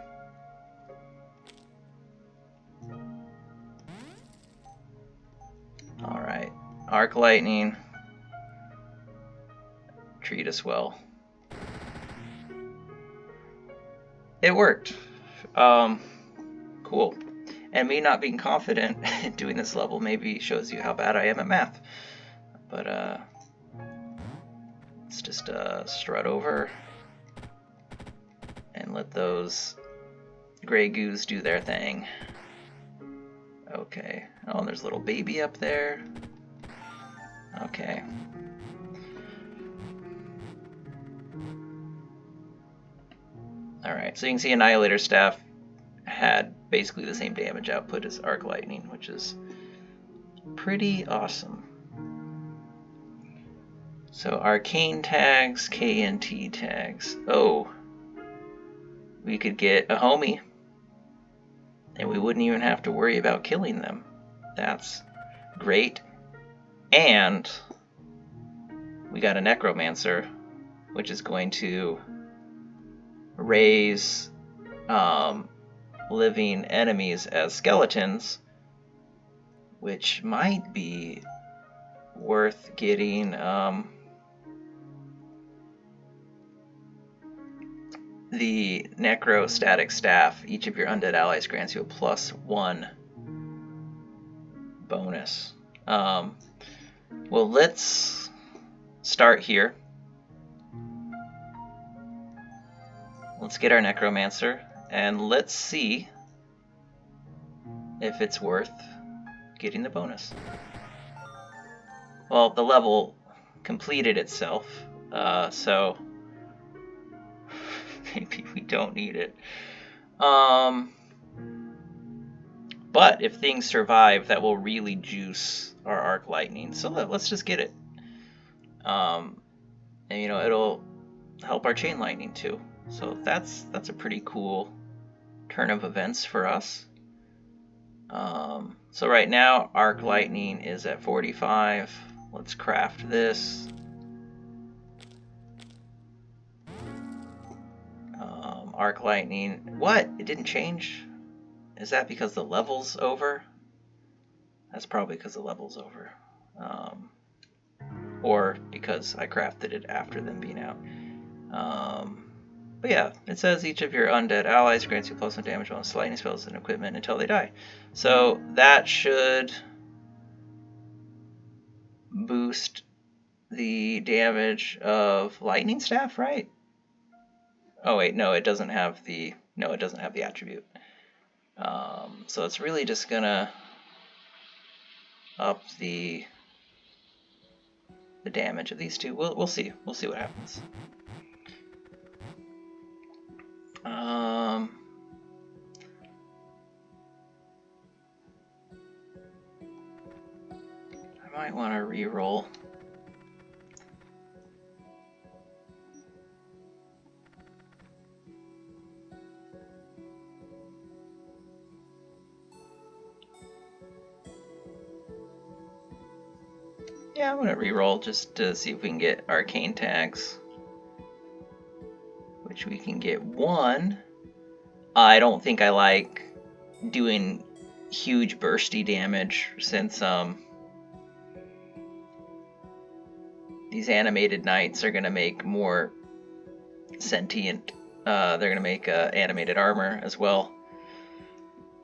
Alright, Arc Lightning, treat us well. It worked. Cool. And me not being confident in doing this level maybe shows you how bad I am at math. But let's just strut over and let those gray goos do their thing. Okay. Oh, and there's a little baby up there. Okay. Alright, so you can see Annihilator Staff had basically the same damage output as Arc Lightning, which is pretty awesome. So Arcane tags, KNT tags. Oh, we could get a homie, and we wouldn't even have to worry about killing them. That's great. And we got a Necromancer, which is going to raise living enemies as skeletons, which might be worth getting the Necrostatic Staff. Each of your undead allies grants you a +1 bonus. Well, let's start here. Let's get our Necromancer, and let's see if it's worth getting the bonus. Well, the level completed itself, so maybe we don't need it. But if things survive, that will really juice our Arc Lightning. So let's just get it. And you know, it'll help our Chain Lightning too. So that's a pretty cool turn of events for us. So right now, Arc Lightning is at 45. Let's craft this. Arc Lightning. What? It didn't change? Is that because the level's over? That's probably because the level's over. Or because I crafted it after them being out. But yeah, it says each of your undead allies grants you +1 damage on lightning spells and equipment until they die. So that should boost the damage of Lightning Staff, right? Oh wait, no, it doesn't have the attribute. So it's really just gonna up the damage of these two. We'll see. We'll see what happens. I might want to re-roll. Yeah, I'm going to re-roll just to see if we can get arcane tags. Which we can get 1. I don't think I like doing huge bursty damage, since these animated knights are going to make more sentient, they're going to make animated armor as well.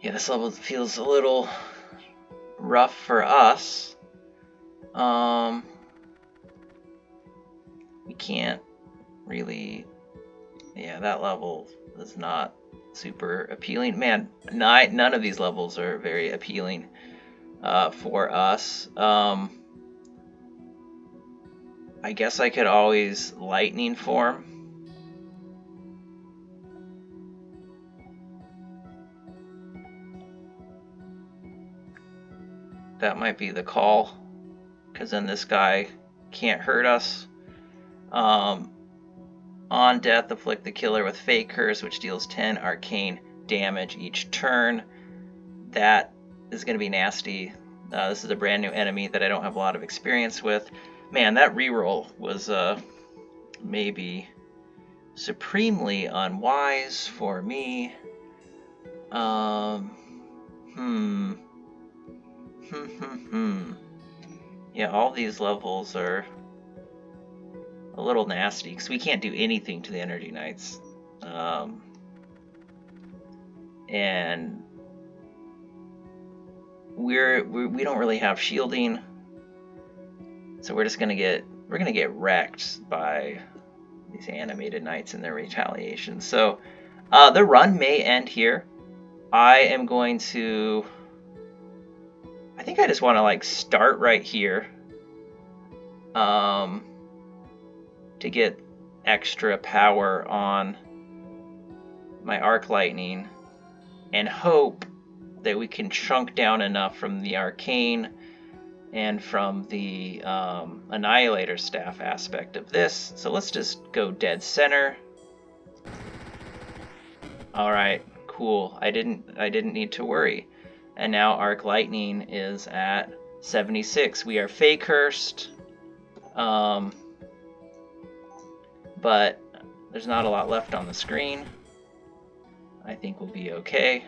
Yeah, this level feels a little rough for us. We can't really, yeah, that level is not super appealing. Man, none of these levels are very appealing for us. I guess I could always lightning form. That might be the call, because then this guy can't hurt us. On death, afflict the killer with Fake Curse, which deals 10 arcane damage each turn. That is going to be nasty. This is a brand new enemy that I don't have a lot of experience with. Man, that reroll was maybe supremely unwise for me. Yeah, all these levels are a little nasty because we can't do anything to the Energy Knights. And we don't really have shielding, so we're just gonna get wrecked by these animated knights and their retaliation. So the run may end here. I am going to, I think I just want to like start right here to get extra power on my arc lightning, and hope that we can chunk down enough from the arcane and from the annihilator staff aspect of this. So let's just go dead center. All right, cool. I didn't need to worry. And now arc lightning is at 76. We are fake cursed, but there's not a lot left on the screen. I think we'll be okay.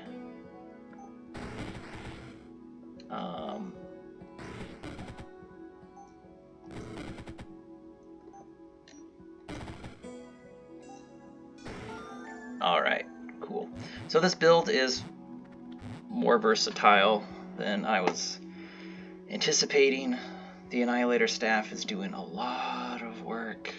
All right, cool. So this build is more versatile than I was anticipating. The Annihilator staff is doing a lot of work.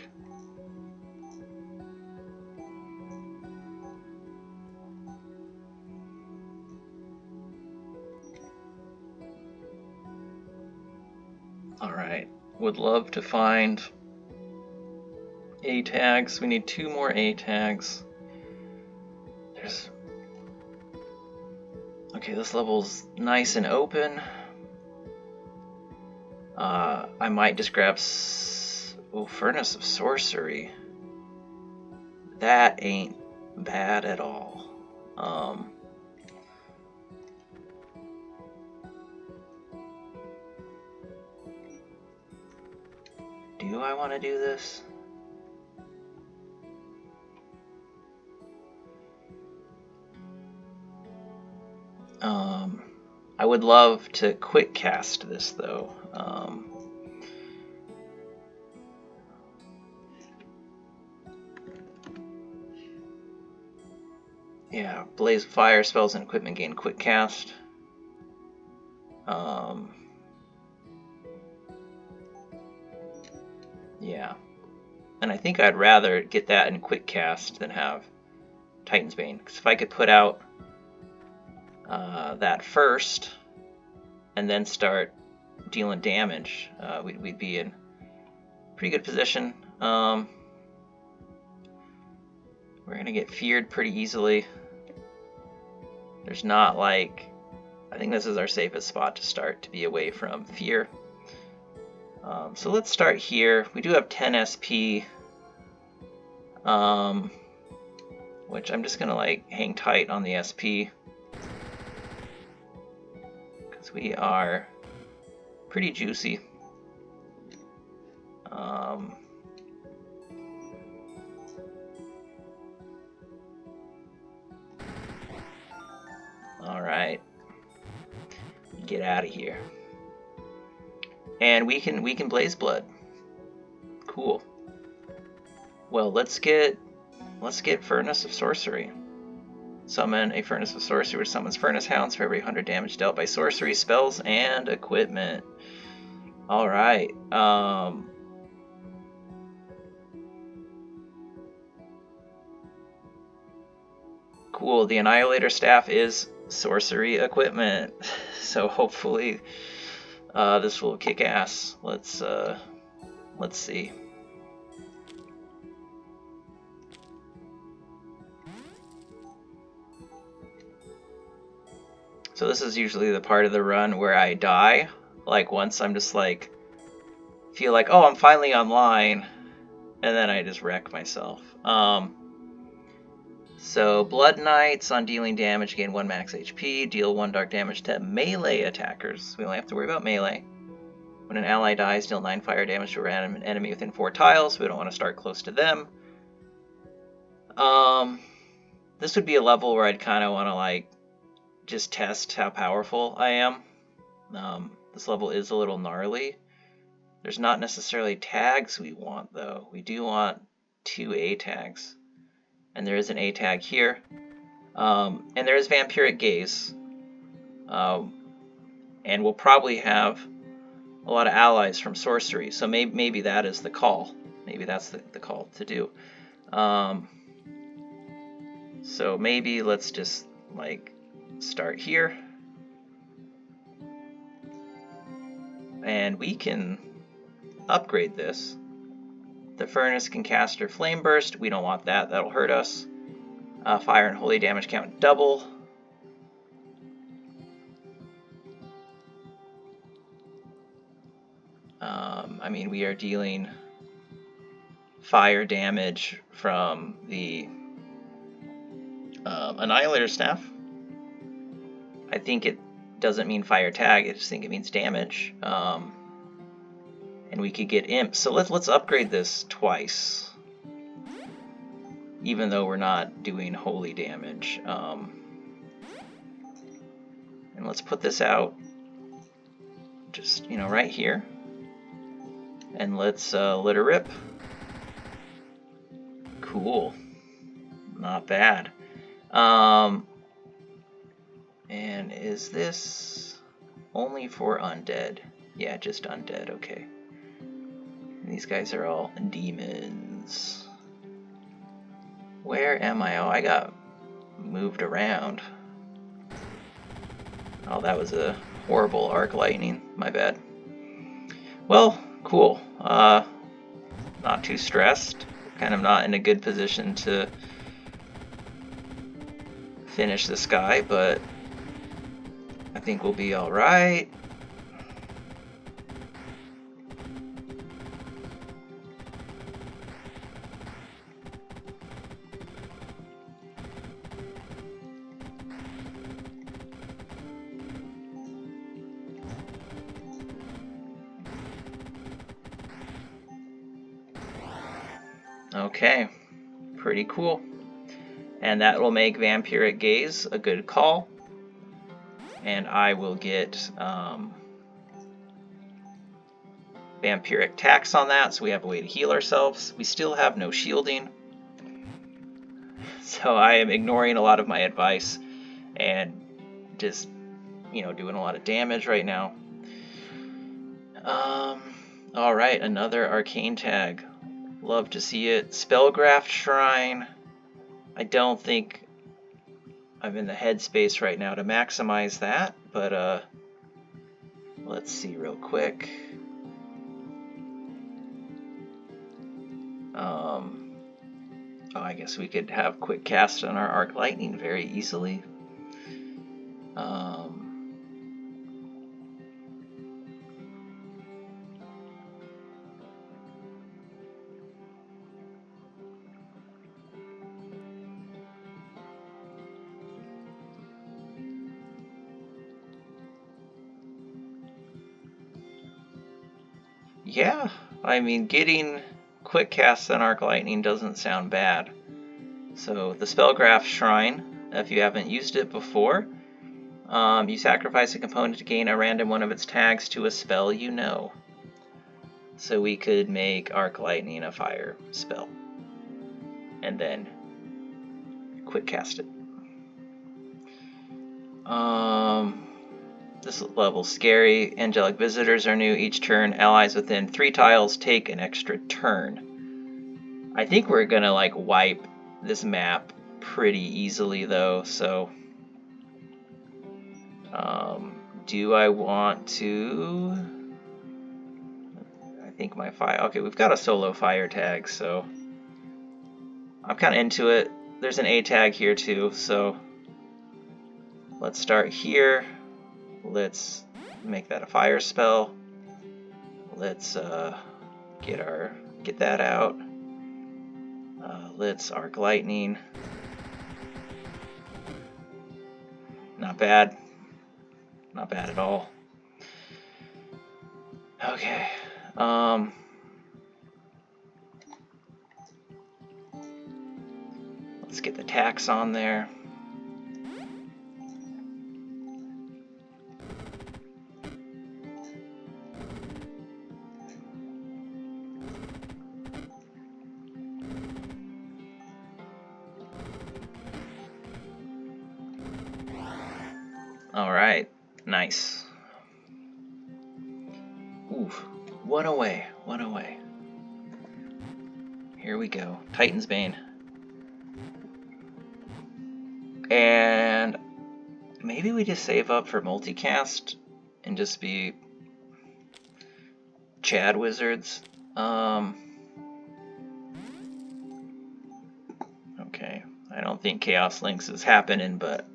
All right, would love to find A tags. We need 2 more A tags. Okay, this level's nice and open. I might just grab Furnace of Sorcery. That ain't bad at all. Do I want to do this? I would love to quick cast this though. Yeah, Blaze of Fire spells and equipment gain quick cast. Yeah, and I think I'd rather get that in quick cast than have Titan's Bane, because if I could put out that first and then start dealing damage, we'd be in pretty good position. We're gonna get feared pretty easily. There's not like, I think this is our safest spot to start, to be away from fear. So let's start here. We do have 10 SP, which I'm just gonna like hang tight on the SP, because we are pretty juicy. All right. Get out of here. And we can blaze blood. Cool. Well, let's get Furnace of Sorcery. Summon a Furnace of Sorcery, which summons Furnace Hounds for every 100 damage dealt by sorcery, spells, and equipment. Alright. Cool. The Annihilator Staff is sorcery equipment. So hopefully this will kick ass. Let's see. So this is usually the part of the run where I die. Like once I'm just like, feel like, oh, I'm finally online, and then I just wreck myself. So Blood Knights on dealing damage gain 1 max HP, deal 1 dark damage to melee attackers. We only have to worry about melee. When an ally dies, deal 9 fire damage to a random enemy within 4 tiles. We don't want to start close to them. This would be a level where I'd kind of want to like just test how powerful I am. This level is a little gnarly. There's not necessarily tags we want though. We do want 2 A tags. And there is an A tag here. And there is Vampiric Gaze. And we'll probably have a lot of allies from sorcery. So maybe that is the call. Maybe that's the call to do. So maybe let's just like start here. And we can upgrade this. The Furnace can cast her Flame Burst. We don't want that. That'll hurt us. Fire and Holy damage count double. I mean, we are dealing fire damage from the Annihilator Staff. I think it doesn't mean fire tag. I just think it means damage. And we could get Imp. So let's upgrade this twice. Even though we're not doing holy damage. And let's put this out just, right here. And let's let her rip. Cool. Not bad. And is this only for undead? Yeah, just undead, okay. And these guys are all demons. Where am I? Oh, I got moved around. Oh, that was a horrible arc lightning. My bad. Well, cool. Not too stressed. Kind of not in a good position to finish this guy, but I think we'll be alright. Okay, pretty cool. And that will make Vampiric Gaze a good call. And I will get Vampiric Tax on that, so we have a way to heal ourselves. We still have no shielding. So I am ignoring a lot of my advice and just, doing a lot of damage right now. Alright, another arcane tag. Love to see it. Spellgraft Shrine. I don't think I'm in the headspace right now to maximize that, but let's see real quick. Oh, I guess we could have quick cast on our Arc Lightning very easily. Yeah, I mean, getting quick cast on Arc Lightning doesn't sound bad. So the Spellgraft Shrine, if you haven't used it before, You sacrifice a component to gain a random one of its tags to a spell you know. So we could make Arc Lightning a fire spell. And then quick cast it. This level's scary. Angelic visitors are new each turn. Allies within 3 tiles take an extra turn. I think we're gonna like wipe this map pretty easily though, so do I want to? I think my fire. Okay, we've got a solo fire tag, so I'm kind of into it. There's an A tag here too, so let's start here. Let's make that a fire spell. Let's get that out. Let's Arc Lightning. Not bad. Not bad at all. Okay. Let's get the tax on there. All right. Nice. Oof. One away. One away. Here we go. Titan's Bane. And maybe we just save up for multicast and just be Chad Wizards. Okay. I don't think Chaos Links is happening, but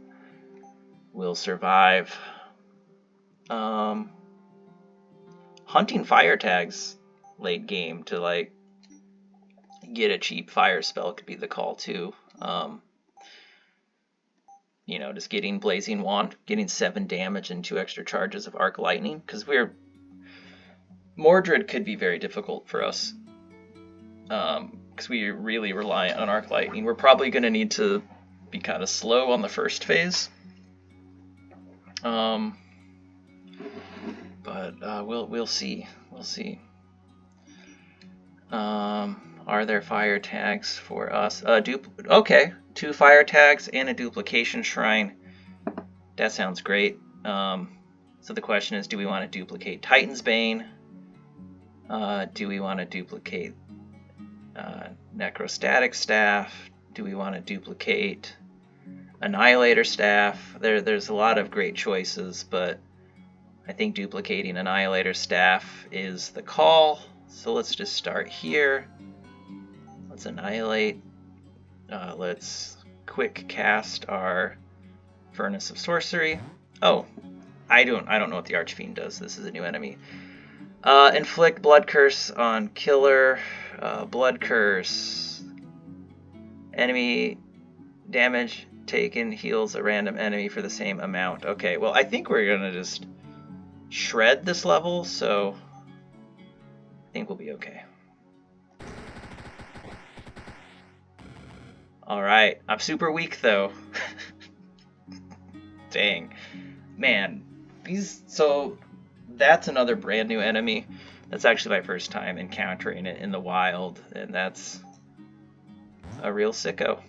we'll survive. Hunting fire tags late game to like get a cheap fire spell could be the call too. You know, just getting Blazing Wand, getting 7 damage and 2 extra charges of Arc Lightning, because Mordred could be very difficult for us, because we really rely on Arc Lightning. We're probably going to need to be kind of slow on the first phase. But we'll see. We'll see. Are there fire tags for us? Okay, 2 fire tags and a duplication shrine. That sounds great. So the question is, do we want to duplicate Titan's Bane? Do we want to duplicate Necrostatic Staff? Do we want to duplicate Annihilator Staff? There's a lot of great choices, but I think duplicating Annihilator Staff is the call. So let's just start here. Let's annihilate. Let's quick cast our Furnace of Sorcery. Oh, I don't know what the Archfiend does. This is a new enemy. Inflict Blood Curse on killer. Blood Curse. Enemy damage taken heals a random enemy for the same amount. Okay, well, I think we're gonna just shred this level, so I think we'll be okay. Alright, I'm super weak though. Dang. Man, so that's another brand new enemy. That's actually my first time encountering it in the wild, and that's a real sicko.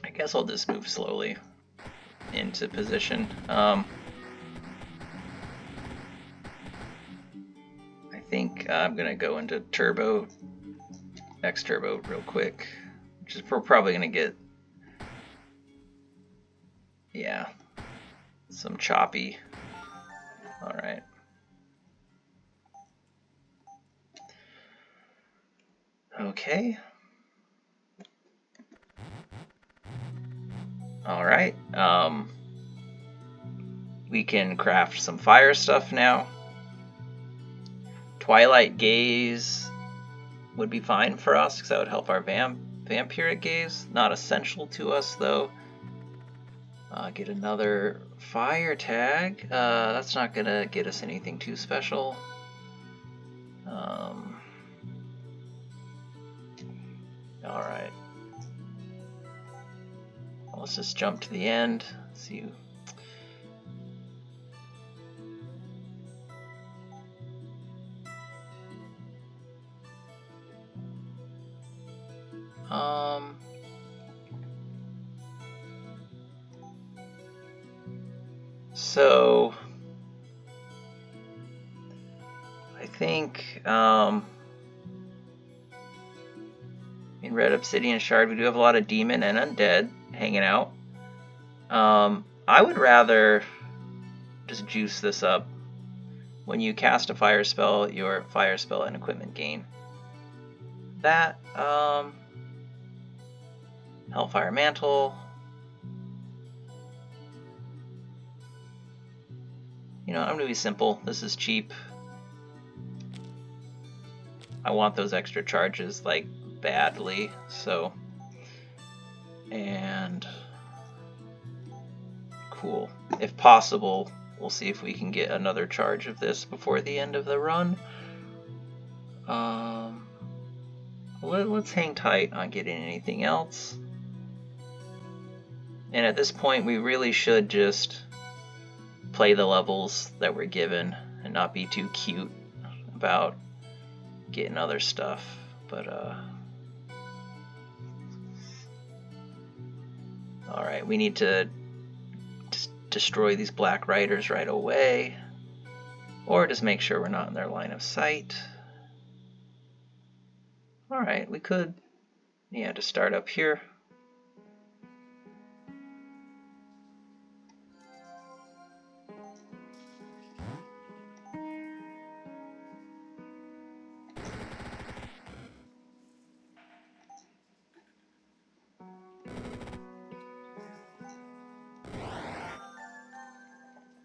I guess I'll just move slowly into position. I think I'm gonna go into turbo, X turbo real quick, which is we're probably gonna get, yeah, some choppy All right. Okay. All right. We can craft some fire stuff now. Twilight Gaze would be fine for us because that would help our vampiric gaze. Not essential to us though. Get another fire tag. That's not gonna get us anything too special. All right. Let's just jump to the end. See you. So I think in Red Obsidian Shard we do have a lot of demon and undead hanging out. I would rather just juice this up. When you cast a fire spell, your fire spell and equipment gain. That, Hellfire Mantle. You know, I'm gonna be simple. This is cheap. I want those extra charges, like, badly, so. And cool. If possible, we'll see if we can get another charge of this before the end of the run. Let's hang tight on getting anything else. And at this point, we really should just play the levels that we're given and not be too cute about getting other stuff. But, alright, we need to destroy these black riders right away. Or just make sure we're not in their line of sight. Alright, we could, yeah, just start up here.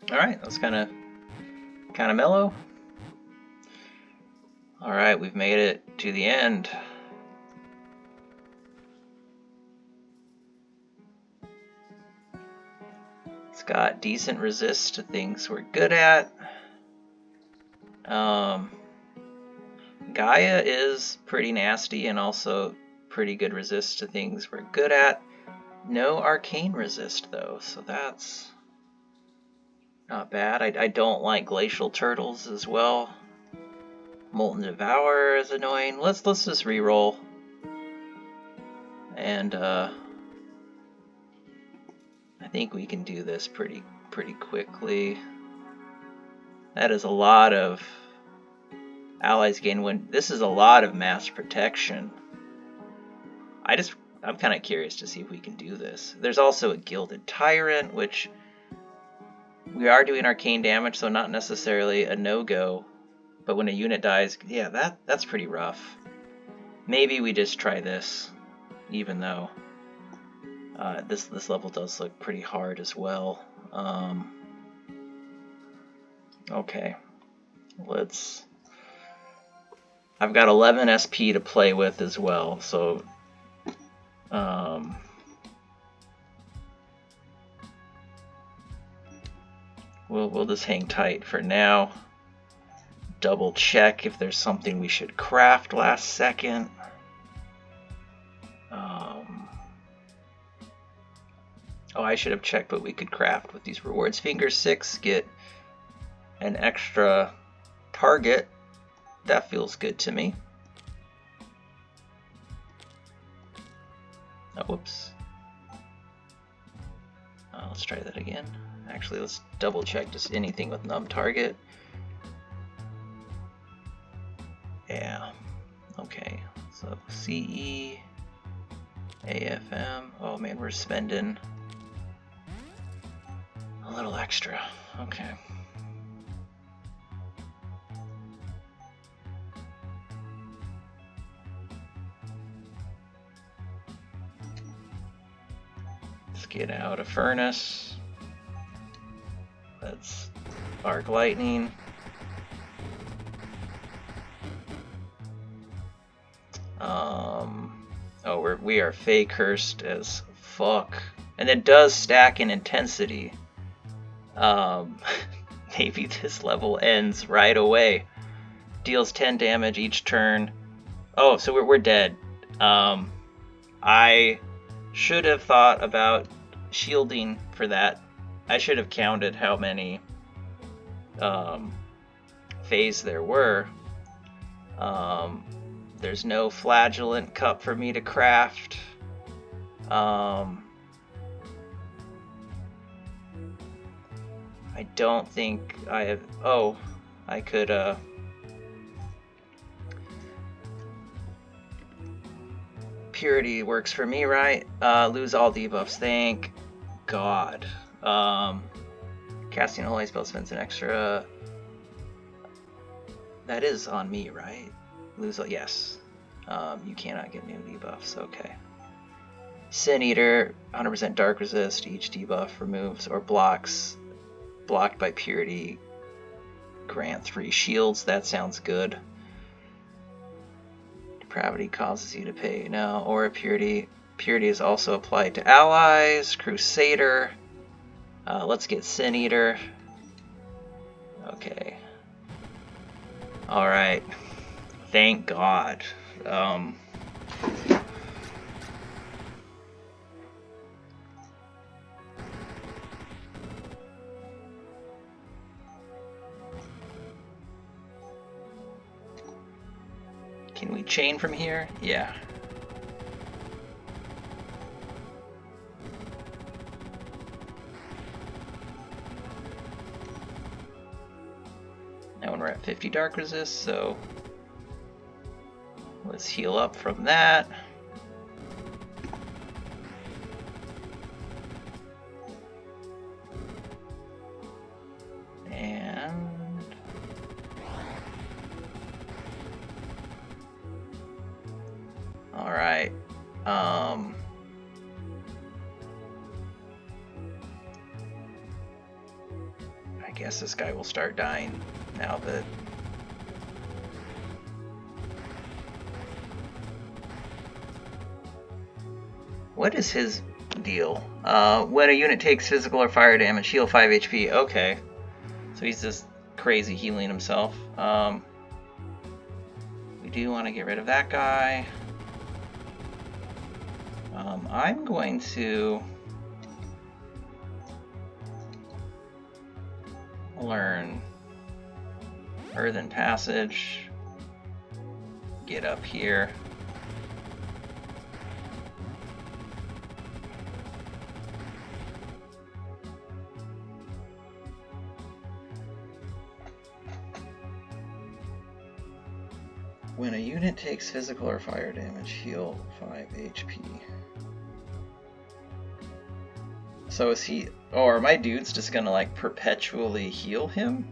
Alright, that's kind of mellow. Alright, we've made it to the end. It's got decent resist to things we're good at. Gaia is pretty nasty and also pretty good resist to things we're good at. No arcane resist though, so that's not bad. I don't like glacial turtles as well. Molten Devourer is annoying. Let's just reroll. And I think we can do this pretty quickly. That is a lot of allies gain when this is a lot of mass protection. I'm kind of curious to see if we can do this. There's also a Gilded Tyrant, which we are doing arcane damage, so not necessarily a no-go. But when a unit dies, yeah, that's pretty rough. Maybe we just try this, even though this level does look pretty hard as well. Okay, I've got 11 SP to play with as well, so we'll just hang tight for now. Double check if there's something we should craft last second. Oh, I should have checked what we could craft with these rewards. Finger 6, get an extra target. That feels good to me. Oh, whoops. Let's try that again. Actually, let's double check just anything with num target. Yeah. Okay. So CE, AFM. Oh man, we're spending a little extra. Okay. Let's get out of Furnace. Let's Arc Lightning. Oh, we are Fey cursed as fuck, and it does stack in intensity. Maybe this level ends right away. Deals 10 damage each turn. Oh, so we're dead. I should have thought about shielding for that. I should have counted how many Fays there were. There's no flagellant cup for me to craft. I don't think I have... Oh, I could... Purity works for me, right? Lose all debuffs, thank God. Casting a holy spell spends an extra... That is on me, right? Lose all... Yes. You cannot get new debuffs, okay. Sin Eater, 100% dark resist. Each debuff removes or blocks. Blocked by Purity. Grant 3 shields, that sounds good. Depravity causes you to pay. No, Aura Purity. Purity is also applied to allies. Crusader. Let's get Sin Eater. Okay. Alright. Thank God. Can we chain from here? Yeah. Now we're at 50 dark resist, so let's heal up from that. And all right. I guess this guy will start dying now that what is his deal? When a unit takes physical or fire damage, heal 5 HP. Okay. So he's just crazy healing himself. We do want to get rid of that guy. I'm going to learn Earthen Passage. Get up here. When a unit takes physical or fire damage, heal 5 HP. So is he... Oh, are my dudes just gonna like perpetually heal him?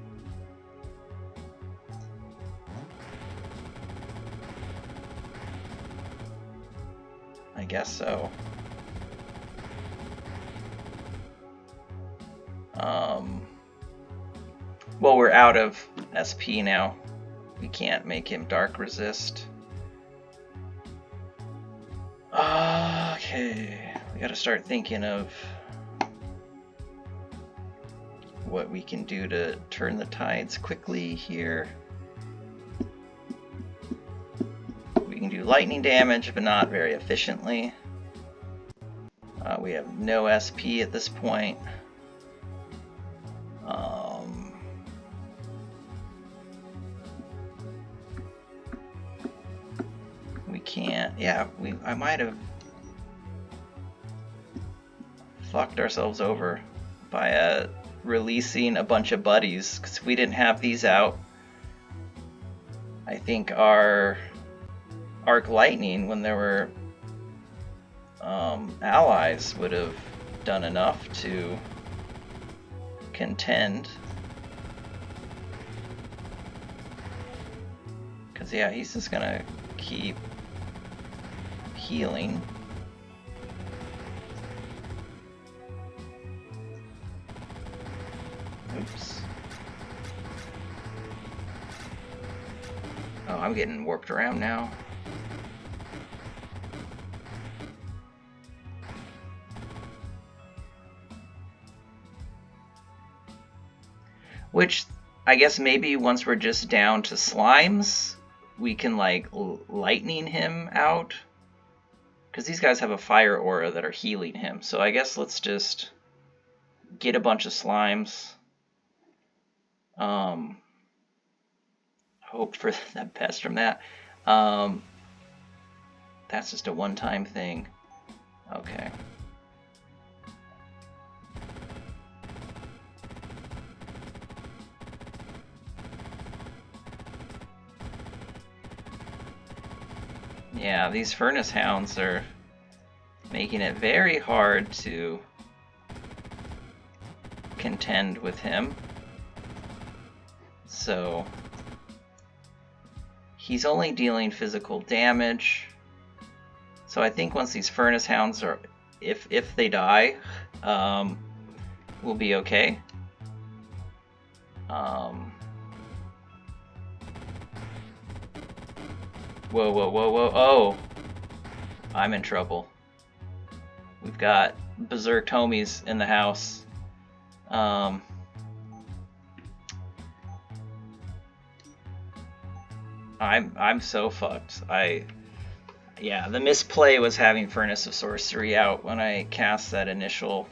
I guess so. Well, we're out of SP now. We can't make him dark resist. Okay, we gotta start thinking of what we can do to turn the tides quickly here. We can do lightning damage, but not very efficiently. We have no SP at this point. We can't. Yeah, I might have fucked ourselves over by releasing a bunch of buddies, because we didn't have these out. I think our Arc Lightning, when there were allies, would have done enough to contend. Because yeah, he's just gonna keep healing. Oops. Oh, I'm getting warped around now. Which, I guess maybe once we're just down to slimes, we can, like, lightning him out. Because these guys have a fire aura that are healing him. So I guess let's just get a bunch of slimes. Hope for the best from that. That's just a one-time thing. Okay. Yeah, these furnace hounds are making it very hard to contend with him. So he's only dealing physical damage. So I think once these furnace hounds are, if they die, we'll be okay. Whoa, whoa, whoa, whoa, oh! I'm in trouble. We've got berserk homies in the house. I'm so fucked. Yeah, the misplay was having Furnace of Sorcery out when I cast that initial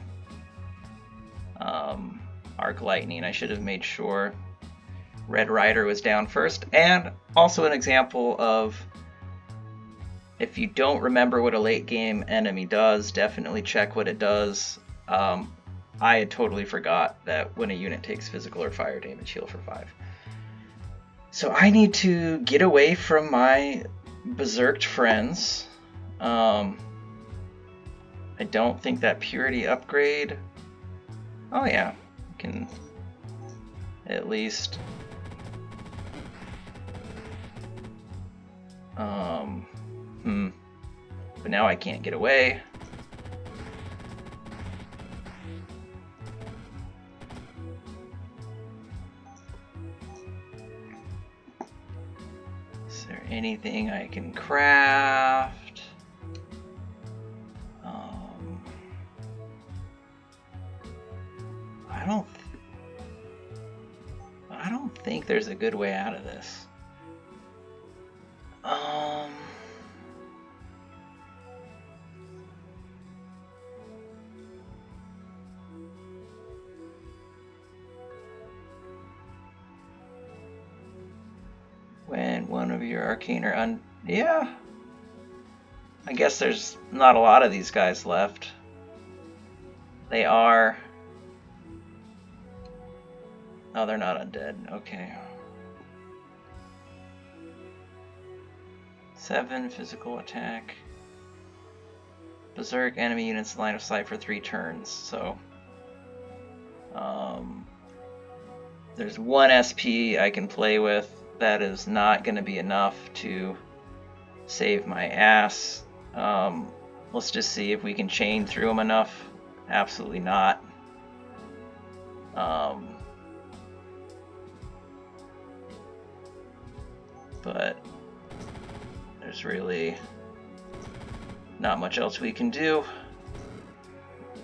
Arc Lightning. I should have made sure Red Rider was down first. And also an example of, if you don't remember what a late game enemy does, definitely check what it does. I had totally forgot that when a unit takes physical or fire damage, heal for 5. So I need to get away from my berserked friends. I don't think that purity upgrade... Oh yeah, I can at least... But now I can't get away. Is there anything I can craft? I don't think there's a good way out of this. When one of your arcane or yeah. I guess there's not a lot of these guys left. They are... Oh, they're not undead. Okay. 7 physical attack. Berserk enemy units line of sight for 3 turns. So, there's 1 SP I can play with. That is not going to be enough to save my ass. Let's just see if we can chain through them enough. Absolutely not. But there's really not much else we can do.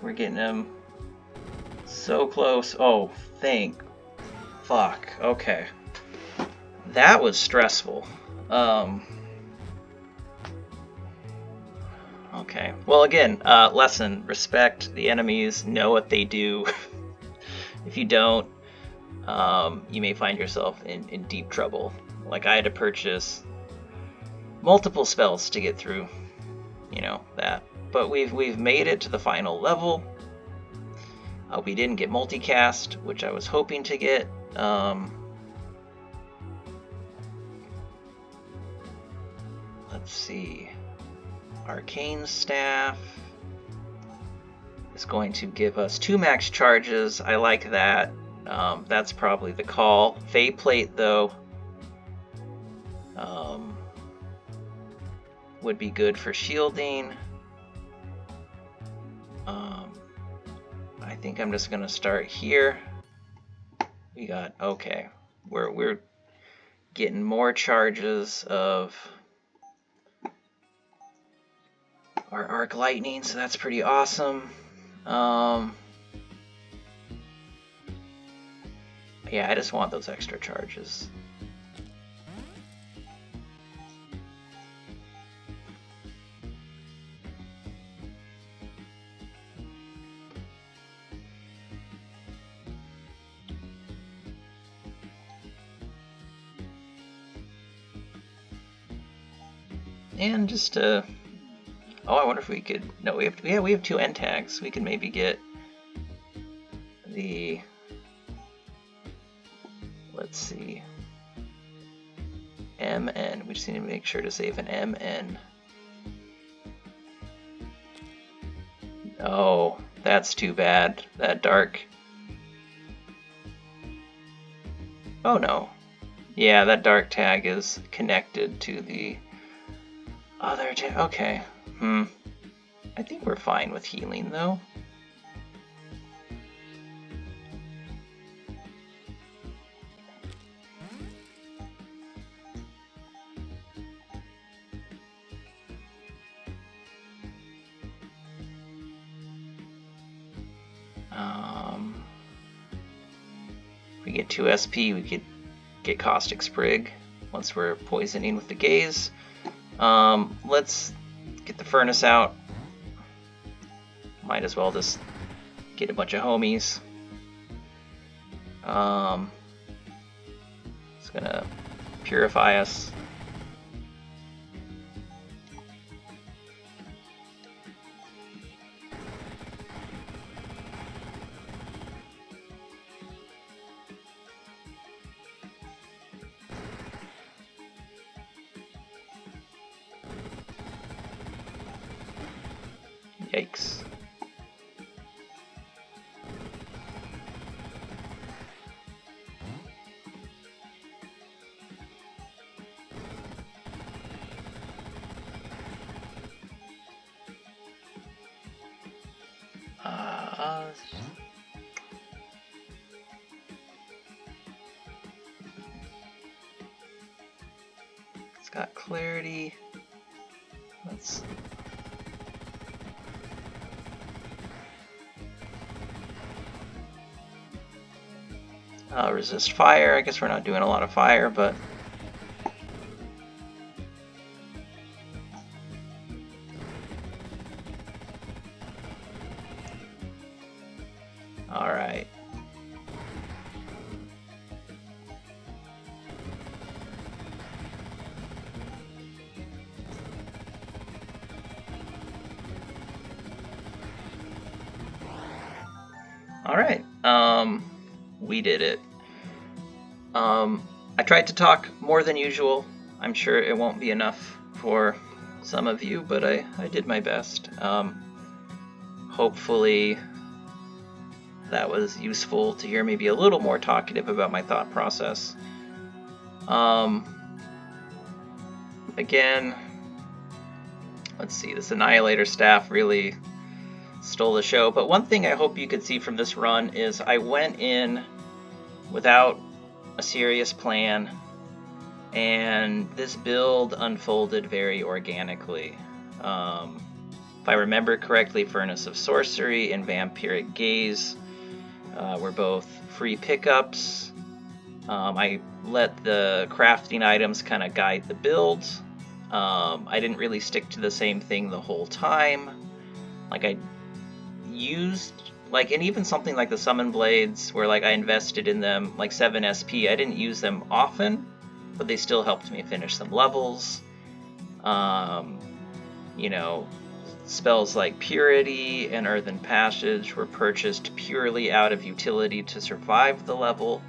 We're getting him so close. Oh, thank fuck. Okay. That was stressful. Okay. Well, again, lesson. Respect the enemies. Know what they do. If you don't, you may find yourself in deep trouble. Like, I had to purchase multiple spells to get through, that. But we've made it to the final level. We didn't get multicast, which I was hoping to get. Let's see. Arcane Staff is going to give us 2 max charges. I like that. That's probably the call. Fate Plate, though, would be good for shielding. I think I'm just going to start here. We got, okay, we're getting more charges of our arc lightning, so that's pretty awesome. Yeah, I just want those extra charges. And just to, oh, I wonder if we could, no, we have 2 end tags. We could maybe get the, let's see, MN. We just need to make sure to save an MN. Oh, that's too bad. That dark. Oh no. Yeah, that dark tag is connected to the other tag. Okay. I think we're fine with healing though. If we get 2 SP, we could get Caustic Sprig once we're poisoning with the gaze. Let's get the furnace out. Might as well just get a bunch of homies. It's gonna purify us. Yikes. It's got clarity. Let's resist fire. I guess we're not doing a lot of fire, but all right. All right. We did it. I tried to talk more than usual. I'm sure it won't be enough for some of you, but I did my best. Hopefully that was useful to hear maybe a little more talkative about my thought process. Again, let's see, this Annihilator staff really stole the show, but one thing I hope you could see from this run is I went in without a serious plan, and this build unfolded very organically. If I remember correctly, Furnace of Sorcery and Vampiric Gaze were both free pickups. I let the crafting items kind of guide the build. I didn't really stick to the same thing the whole time. Like I used, like, and even something like the Summon Blades, where like I invested in them like 7 SP, I didn't use them often, but they still helped me finish some levels. You know, spells like Purity and Earthen Passage were purchased purely out of utility to survive the level.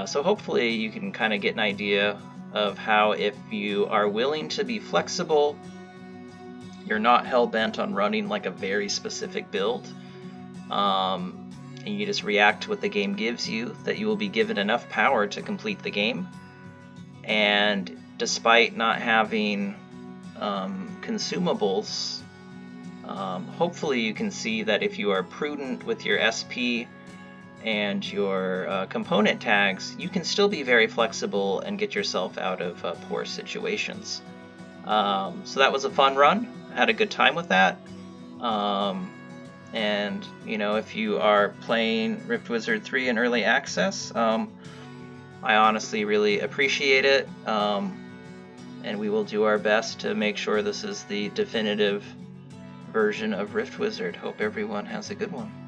So hopefully you can kind of get an idea of how, if you are willing to be flexible, you're not hell-bent on running like a very specific build, and you just react to what the game gives you, that you will be given enough power to complete the game. And despite not having consumables, hopefully you can see that if you are prudent with your SP and your component tags, you can still be very flexible and get yourself out of poor situations. So that was a fun run. I had a good time with that. And if you are playing Rift Wizard 3 in early access, I honestly really appreciate it. And we will do our best to make sure this is the definitive version of Rift Wizard. Hope everyone has a good one.